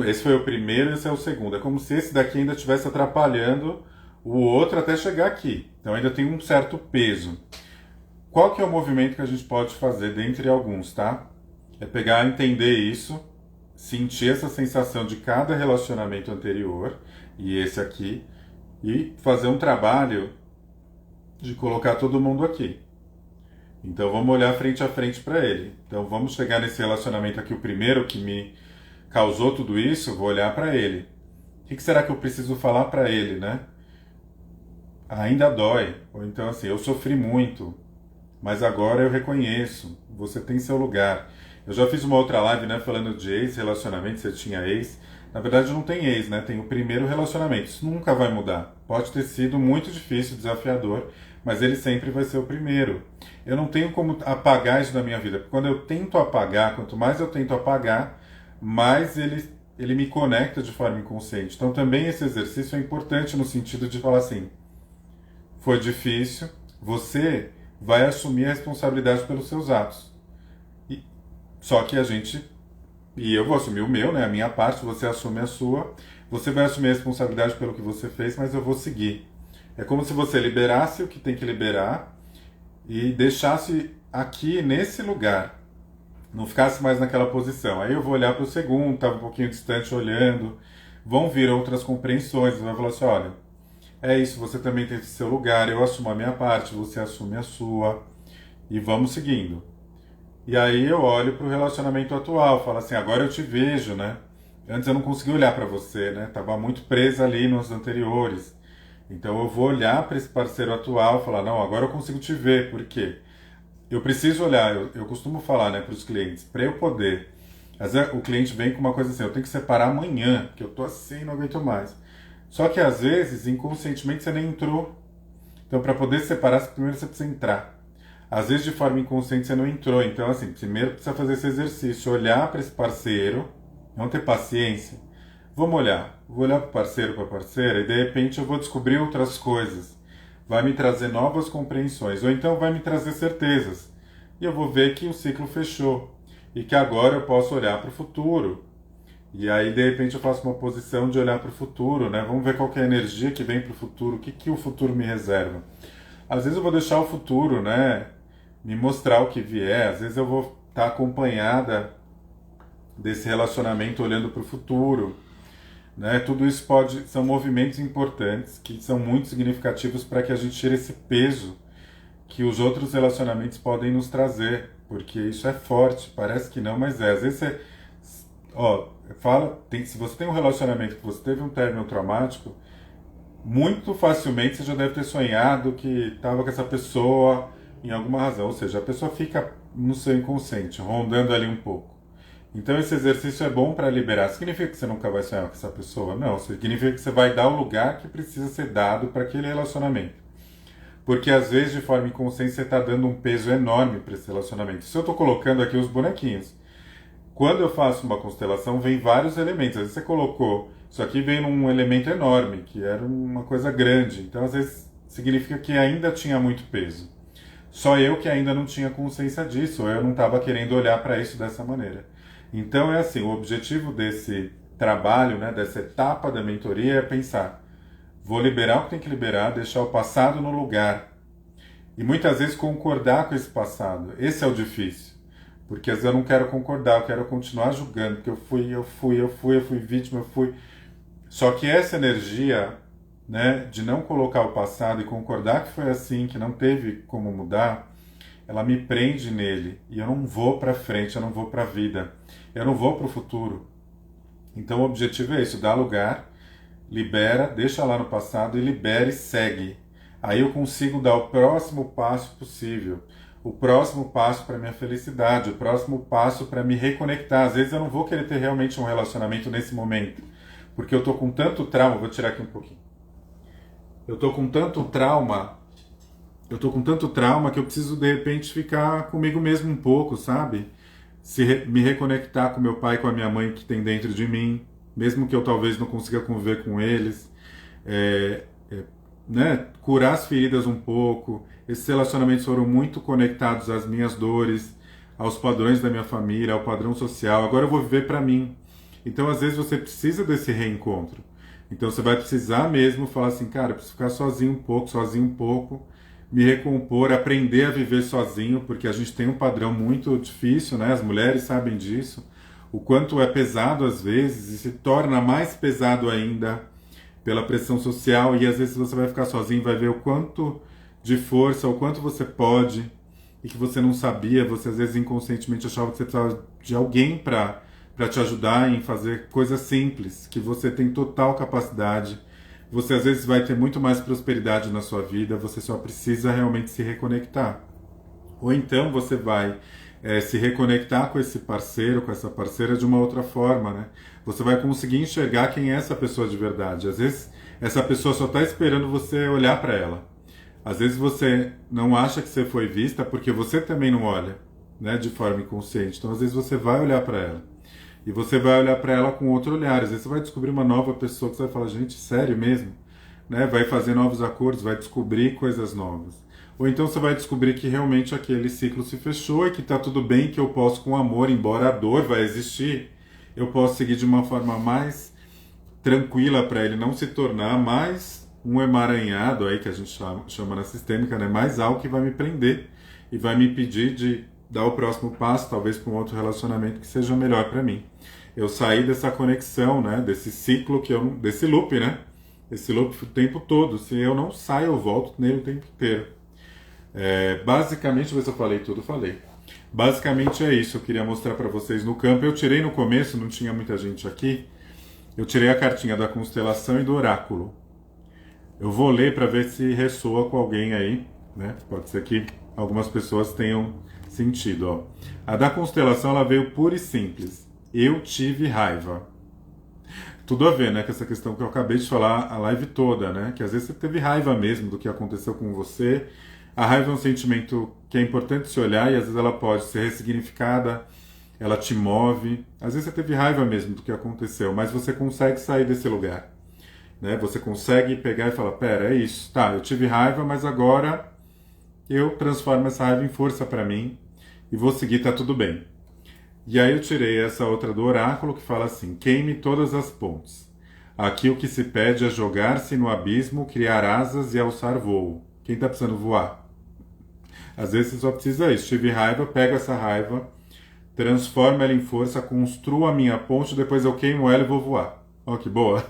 esse foi o primeiro, esse é o segundo. É como se esse daqui ainda estivesse atrapalhando o outro até chegar aqui. Então ainda tem um certo peso. Qual que é o movimento que a gente pode fazer dentre alguns, tá? É pegar, entender isso, sentir essa sensação de cada relacionamento anterior e esse aqui, e fazer um trabalho de colocar todo mundo aqui. Então vamos olhar frente a frente para ele. Então vamos chegar nesse relacionamento aqui, o primeiro que me causou tudo isso, vou olhar para ele. O que será que eu preciso falar para ele, né? Ainda dói. Ou então assim, eu sofri muito, mas agora eu reconheço. Você tem seu lugar. Eu já fiz uma outra live, né, falando de ex-relacionamento, você tinha ex. Na verdade não tem ex, né? Tem o primeiro relacionamento. Isso nunca vai mudar. Pode ter sido muito difícil, desafiador, mas ele sempre vai ser o primeiro. Eu não tenho como apagar isso da minha vida. Porque quando eu tento apagar, quanto mais eu tento apagar, mais ele me conecta de forma inconsciente. Então também esse exercício é importante no sentido de falar assim, foi difícil, você vai assumir a responsabilidade pelos seus atos. Só que e eu vou assumir o meu, né, a minha parte, você assume a sua, você vai assumir a responsabilidade pelo que você fez, mas eu vou seguir. É como se você liberasse o que tem que liberar e deixasse aqui nesse lugar, não ficasse mais naquela posição. Aí eu vou olhar para o segundo, estava um pouquinho distante olhando, vão vir outras compreensões, você vai falar assim, olha, é isso, você também tem seu lugar, eu assumo a minha parte, você assume a sua, e vamos seguindo. E aí eu olho para o relacionamento atual, falo assim, agora eu te vejo, né? Antes eu não conseguia olhar para você, né? Tava muito presa ali nos anteriores. Então eu vou olhar para esse parceiro atual e falar, não, agora eu consigo te ver, por quê? Eu preciso olhar, eu costumo falar, né, para os clientes, para eu poder. Às vezes o cliente vem com uma coisa assim, eu tenho que separar amanhã, porque eu tô assim, não aguento mais. Só que às vezes, inconscientemente, você nem entrou. Então, para poder separar, primeiro você precisa entrar. Às vezes, de forma inconsciente, você não entrou. Então, assim, primeiro precisa fazer esse exercício, olhar para esse parceiro, não ter paciência. Vamos olhar. Vou olhar para o parceiro, para a parceira, e de repente eu vou descobrir outras coisas. Vai me trazer novas compreensões, ou então vai me trazer certezas. E eu vou ver que o ciclo fechou. E que agora eu posso olhar para o futuro. E aí, de repente, eu faço uma posição de olhar para o futuro, né? Vamos ver qual que é a energia que vem para o futuro, o que, que o futuro me reserva. Às vezes eu vou deixar o futuro, né, me mostrar o que vier, às vezes eu vou estar acompanhada desse relacionamento olhando para o futuro, né? Tudo isso são movimentos importantes, que são muito significativos para que a gente tire esse peso que os outros relacionamentos podem nos trazer, porque isso é forte, parece que não, mas é. Às vezes você, se você tem um relacionamento que você teve um término traumático, muito facilmente você já deve ter sonhado que estava com essa pessoa em alguma razão, ou seja, a pessoa fica no seu inconsciente, rondando ali um pouco. Então esse exercício é bom para liberar. Significa que você nunca vai sonhar com essa pessoa? Não, significa que você vai dar o lugar que precisa ser dado para aquele relacionamento. Porque às vezes, de forma inconsciente, você está dando um peso enorme para esse relacionamento. Se eu estou colocando aqui os bonequinhos, quando eu faço uma constelação, vem vários elementos. Às vezes você colocou, isso aqui vem num elemento enorme, que era uma coisa grande. Então, às vezes, significa que ainda tinha muito peso. Só eu que ainda não tinha consciência disso, ou eu não estava querendo olhar para isso dessa maneira. Então é assim, o objetivo desse trabalho, né, dessa etapa da mentoria é pensar, vou liberar o que tem que liberar, deixar o passado no lugar. E muitas vezes concordar com esse passado. Esse é o difícil. Porque às vezes eu não quero concordar, eu quero continuar julgando, porque eu fui vítima, eu fui. Só que essa energia, né, de não colocar o passado e concordar que foi assim, que não teve como mudar, ela me prende nele e eu não vou para frente, eu não vou para a vida, eu não vou para o futuro. Então o objetivo é isso, dá lugar, libera, deixa lá no passado e libera e segue. Aí eu consigo dar o próximo passo possível, o próximo passo para minha felicidade, o próximo passo para me reconectar. Às vezes eu não vou querer ter realmente um relacionamento nesse momento, porque eu tô com tanto trauma, vou tirar aqui um pouquinho. Eu tô com tanto trauma, que eu preciso de repente ficar comigo mesmo um pouco, sabe? Me reconectar com meu pai e com a minha mãe que tem dentro de mim, mesmo que eu talvez não consiga conviver com eles, é, né? Curar as feridas um pouco. Esses relacionamentos foram muito conectados às minhas dores, aos padrões da minha família, ao padrão social. Agora eu vou viver para mim. Então, às vezes, você precisa desse reencontro. Então, você vai precisar mesmo falar assim, cara, eu preciso ficar sozinho um pouco, me recompor, aprender a viver sozinho, porque a gente tem um padrão muito difícil, né? As mulheres sabem disso. O quanto é pesado às vezes e se torna mais pesado ainda pela pressão social, e às vezes você vai ficar sozinho, vai ver o quanto de força, o quanto você pode e que você não sabia, você às vezes inconscientemente achava que você precisava de alguém para te ajudar em fazer coisas simples, que você tem total capacidade. Você às vezes vai ter muito mais prosperidade na sua vida, você só precisa realmente se reconectar. Ou então você vai se reconectar com esse parceiro, com essa parceira de uma outra forma, né? Você vai conseguir enxergar quem é essa pessoa de verdade. Às vezes essa pessoa só está esperando você olhar para ela. Às vezes você não acha que você foi vista porque você também não olha, né, de forma inconsciente. Então às vezes você vai olhar para ela. E você vai olhar para ela com outro olhar. Às vezes você vai descobrir uma nova pessoa que você vai falar, gente, sério mesmo? Né? Vai fazer novos acordos, vai descobrir coisas novas. Ou então você vai descobrir que realmente aquele ciclo se fechou e que está tudo bem, que eu posso com amor, embora a dor vai existir, eu posso seguir de uma forma mais tranquila para ele não se tornar mais um emaranhado aí que a gente chama na sistêmica, né? Mais algo que vai me prender e vai me impedir de dar o próximo passo, talvez para um outro relacionamento que seja melhor para mim. Eu saí dessa conexão, né? Desse ciclo desse loop, né? Esse loop o tempo todo. Se eu não saio, eu volto nele o tempo inteiro. Basicamente, deixa eu ver se eu falei tudo, falei. Basicamente é isso, eu queria mostrar para vocês no campo. Eu tirei no começo, não tinha muita gente aqui, eu tirei a cartinha da constelação e do oráculo. Eu vou ler para ver se ressoa com alguém aí, né? Pode ser que algumas pessoas tenham sentido, ó. A da constelação, ela veio pura e simples. Eu tive raiva. Tudo a ver, né, com essa questão que eu acabei de falar a live toda, né? Que às vezes você teve raiva mesmo do que aconteceu com você. A raiva é um sentimento que é importante se olhar e às vezes ela pode ser ressignificada, ela te move. Às vezes você teve raiva mesmo do que aconteceu, mas você consegue sair desse lugar, né? Você consegue pegar e falar, pera, é isso, tá, eu tive raiva, mas agora eu transformo essa raiva em força para mim e vou seguir, tá tudo bem. E aí eu tirei essa outra do oráculo que fala assim, queime todas as pontes. Aqui o que se pede é jogar-se no abismo, criar asas e alçar voo. Quem está precisando voar? Às vezes você só precisa isso. Tive raiva, pego essa raiva, transformo ela em força, construo a minha ponte, depois eu queimo ela e vou voar. Ó, que boa!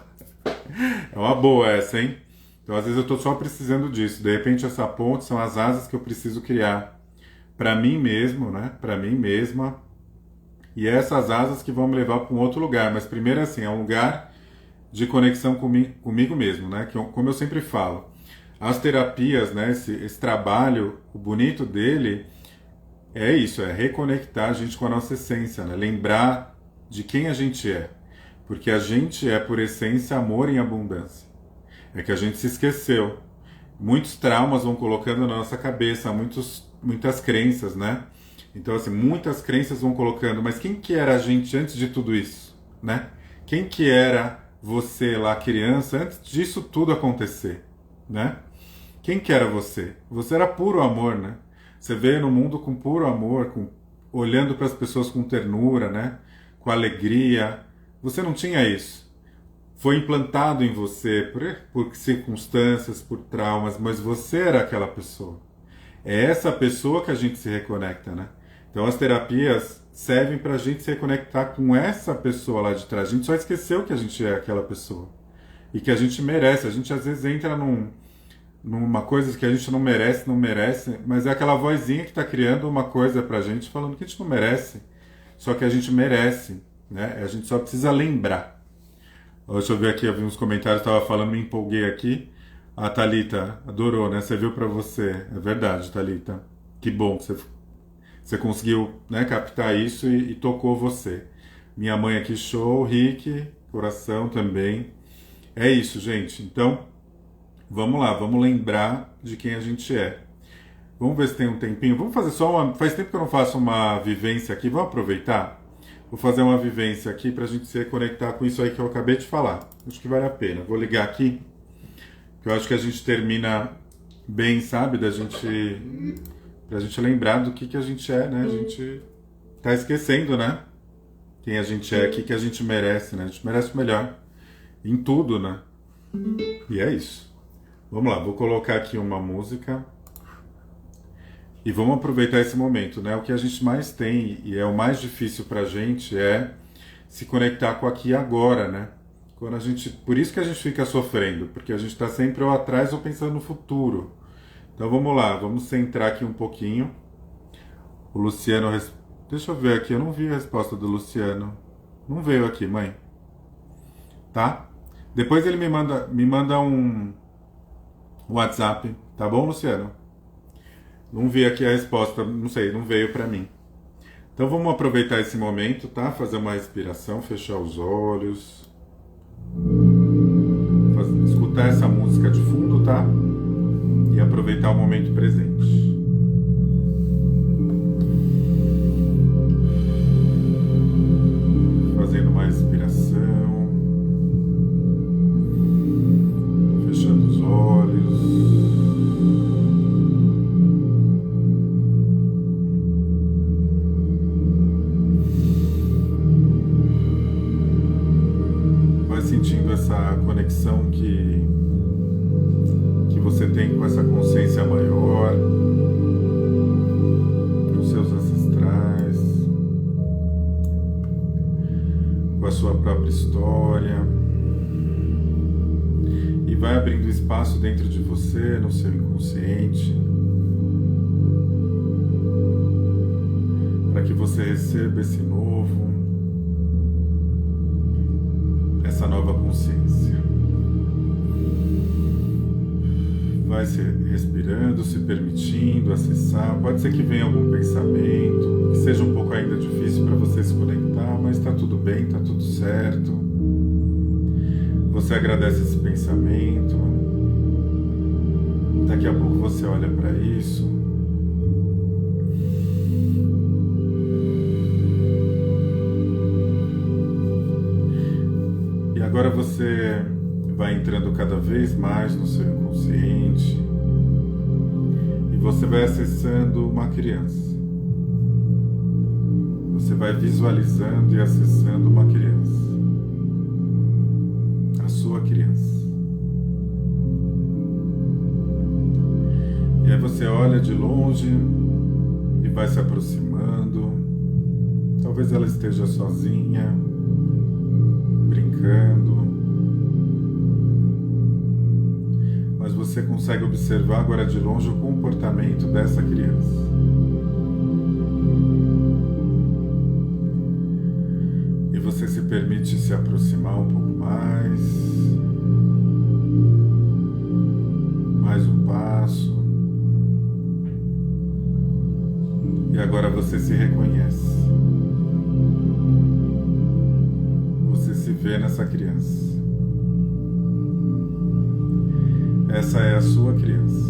É uma boa essa, hein? Então às vezes eu estou só precisando disso. De repente essa ponte são as asas que eu preciso criar para mim mesmo, né? Para mim mesma. E essas asas que vão me levar para um outro lugar. Mas primeiro assim, é um lugar de conexão comigo mesmo, né? Como eu sempre falo. As terapias, né, esse trabalho, o bonito dele é isso, é reconectar a gente com a nossa essência, né? Lembrar de quem a gente é. Porque a gente é, por essência, amor em abundância. É que a gente se esqueceu. Muitos traumas vão colocando na nossa cabeça, muitas crenças, né? Então, assim, muitas crenças vão colocando, mas quem que era a gente antes de tudo isso, né? Quem que era você lá, criança, antes disso tudo acontecer, né? Quem que era você? Você era puro amor, né? Você veio no mundo com puro amor, olhando para as pessoas com ternura, né? Com alegria. Você não tinha isso. Foi implantado em você por circunstâncias, por traumas, mas você era aquela pessoa. É essa pessoa que a gente se reconecta, né? Então as terapias servem para a gente se reconectar com essa pessoa lá de trás. A gente só esqueceu que a gente é aquela pessoa. E que a gente merece. A gente às vezes entra numa coisa que a gente não merece, mas é aquela vozinha que está criando uma coisa pra gente, falando que a gente não merece. Só que a gente merece, né? A gente só precisa lembrar. Deixa eu ver aqui, eu vi uns comentários, estava falando, me empolguei aqui. A Thalita adorou, né? Você viu pra você. É verdade, Thalita. Que bom que você conseguiu, né, captar isso e tocou você. Minha mãe aqui, show. Rick, coração também. É isso, gente. Então, vamos lá, vamos lembrar de quem a gente é. Vamos ver se tem um tempinho. Vamos fazer só uma... Faz tempo que eu não faço uma vivência aqui. Vamos aproveitar? Vou fazer uma vivência aqui pra gente se reconectar com isso aí que eu acabei de falar. Acho que vale a pena. Vou ligar aqui, que eu acho que a gente termina bem, sabe? Pra gente lembrar do que a gente é, né? A gente tá esquecendo, né? Quem a gente é, o que a gente merece, né? A gente merece o melhor em tudo, né? E é isso. Vamos lá, vou colocar aqui uma música e vamos aproveitar esse momento, né? O que a gente mais tem e é o mais difícil pra gente é se conectar com aqui e agora, né? Quando a gente, por isso que a gente fica sofrendo, porque a gente está sempre ou atrás ou pensando no futuro. Então vamos lá, vamos centrar aqui um pouquinho. O Luciano, deixa eu ver aqui, eu não vi a resposta do Luciano. Não veio aqui, mãe. Tá? Depois ele me manda um WhatsApp, tá bom, Luciano? Não vi aqui a resposta, não sei, não veio pra mim. Então vamos aproveitar esse momento, tá? Fazer uma respiração, fechar os olhos. Escutar essa música de fundo, tá? E aproveitar o momento presente. Fazendo uma respiração. Fechando os olhos. Vai sentindo essa conexão que você tem com essa consciência maior, com seus ancestrais, com a sua própria história. E vai abrindo espaço dentro de você, no seu inconsciente, para que você receba essa nova consciência. Vai se respirando, se permitindo acessar. Pode ser que venha algum pensamento, que seja um pouco ainda difícil para você se conectar, mas está tudo bem, está tudo certo. Você agradece esse pensamento. Daqui a pouco você olha para isso. E agora você vai entrando cada vez mais no seu inconsciente e você vai acessando uma criança. Você vai visualizando e acessando uma criança. A sua criança. E aí você olha de longe e vai se aproximando. Talvez ela esteja sozinha, brincando. Mas você consegue observar agora de longe o comportamento dessa criança. E você se permite se aproximar um pouco mais. Mais um passo. E agora você se reconhece. Você se vê nessa criança. Essa é a sua criança.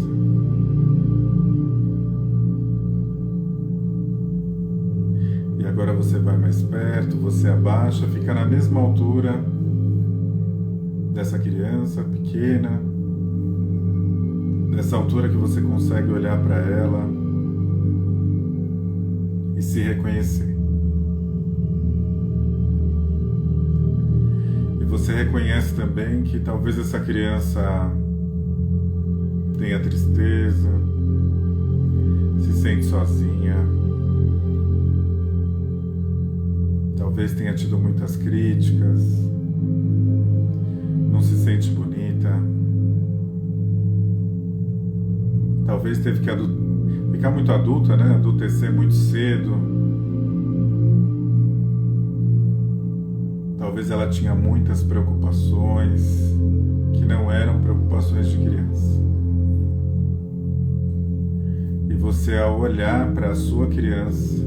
E agora você vai mais perto, você abaixa, fica na mesma altura dessa criança pequena, nessa altura que você consegue olhar para ela. e se reconhecer. E você reconhece também que talvez essa criança tenha tristeza, se sente sozinha, talvez tenha tido muitas críticas, não se sente bonita, talvez teve que ficar muito adulta, né? Adultecer muito cedo, talvez ela tinha muitas preocupações que não eram preocupações de criança. E você, ao olhar para a sua criança,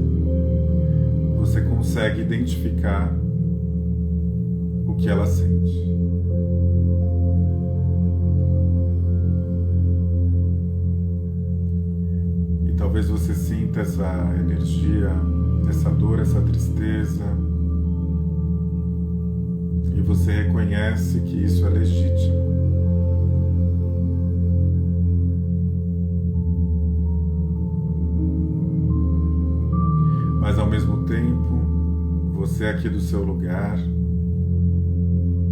você consegue identificar o que ela sente. E talvez você sinta essa energia, essa dor, essa tristeza, e você reconhece que isso é legítimo. Mas ao mesmo tempo, você aqui do seu lugar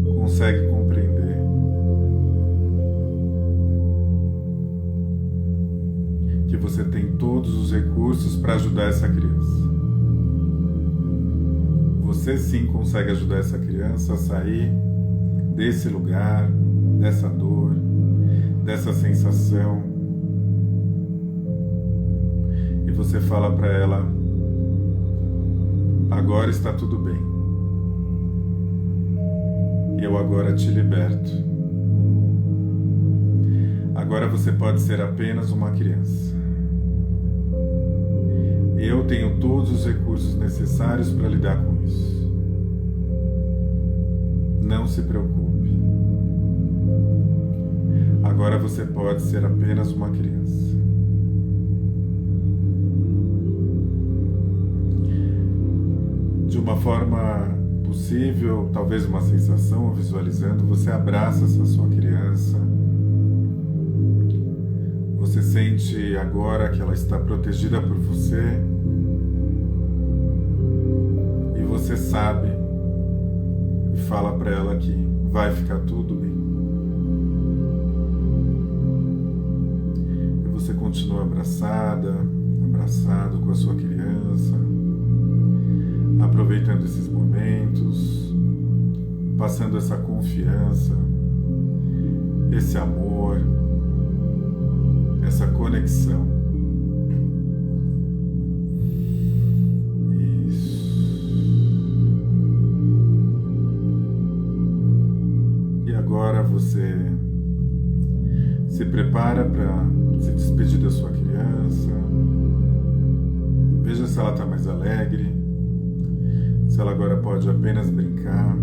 consegue compreender que você tem todos os recursos para ajudar essa criança. Você sim consegue ajudar essa criança a sair desse lugar, dessa dor, dessa sensação. E você fala para ela: agora está tudo bem. Eu agora te liberto. Agora você pode ser apenas uma criança. Eu tenho todos os recursos necessários para lidar com isso. Não se preocupe. Agora você pode ser apenas uma criança. De uma forma possível, talvez uma sensação, visualizando, você abraça essa sua criança. Você sente agora que ela está protegida por você. E você sabe e fala para ela que vai ficar tudo bem. E você continua abraçado com a sua criança, aproveitando esses momentos, passando essa confiança, esse amor, essa conexão. Isso. E agora você se prepara para se despedir da sua criança. Veja se ela está mais alegre, se ela agora pode apenas brincar.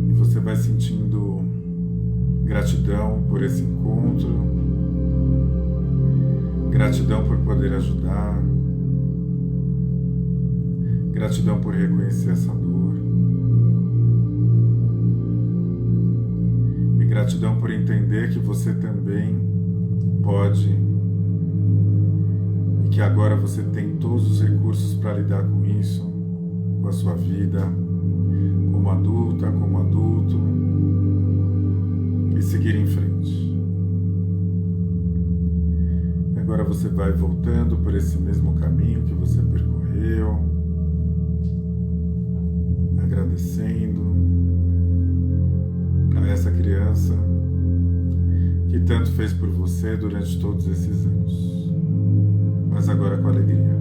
E você vai sentindo gratidão por esse encontro, gratidão por poder ajudar, gratidão por reconhecer essa dor, e gratidão por entender que você também pode, e que agora você tem todos os recursos para lidar com isso, com a sua vida, como adulta, como adulto, e seguir em frente. Agora você vai voltando por esse mesmo caminho que você percorreu, agradecendo a essa criança que tanto fez por você durante todos esses anos, mas agora com alegria.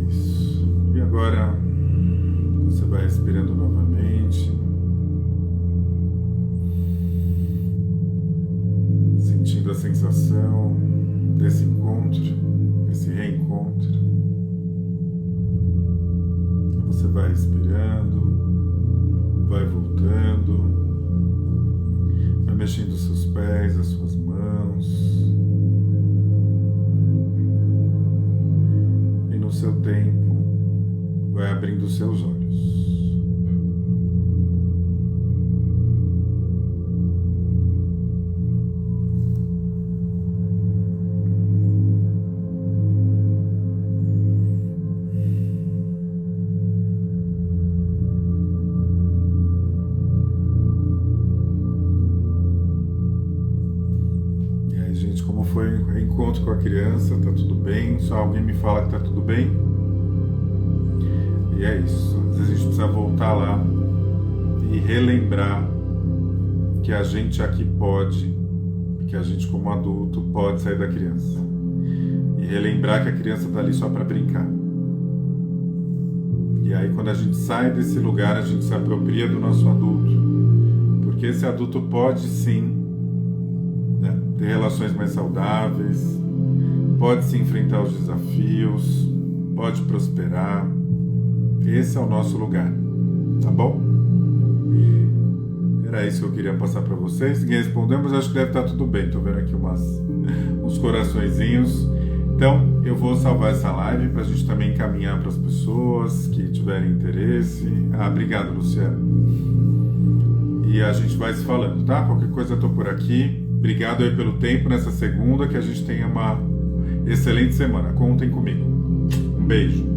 Isso. E agora você vai respirando novamente, sentindo a sensação desse encontro, esse reencontro. Você vai respirando, vai voltando, vai mexendo os seus pés, as suas mãos, e no seu tempo vai abrindo os seus olhos. encontro com a criança, tá tudo bem, só alguém me fala que tá tudo bem. E é isso. Às vezes a gente precisa voltar lá e relembrar que a gente aqui pode, que a gente como adulto pode sair da criança. E relembrar que a criança tá ali só para brincar. E aí quando a gente sai desse lugar, a gente se apropria do nosso adulto. Porque esse adulto pode sim, né, ter relações mais saudáveis, pode se enfrentar os desafios, pode prosperar. Esse é o nosso lugar, tá bom? Era isso que eu queria passar para vocês. Ninguém respondeu, mas acho que deve estar tudo bem. Tô vendo aqui uns coraçõezinhos. Então, eu vou salvar essa live para a gente também encaminhar para as pessoas que tiverem interesse. Obrigado, Luciano. E a gente vai se falando, tá? Qualquer coisa eu tô por aqui. Obrigado aí pelo tempo nessa segunda, que a gente tenha uma excelente semana. Contem comigo. Um beijo.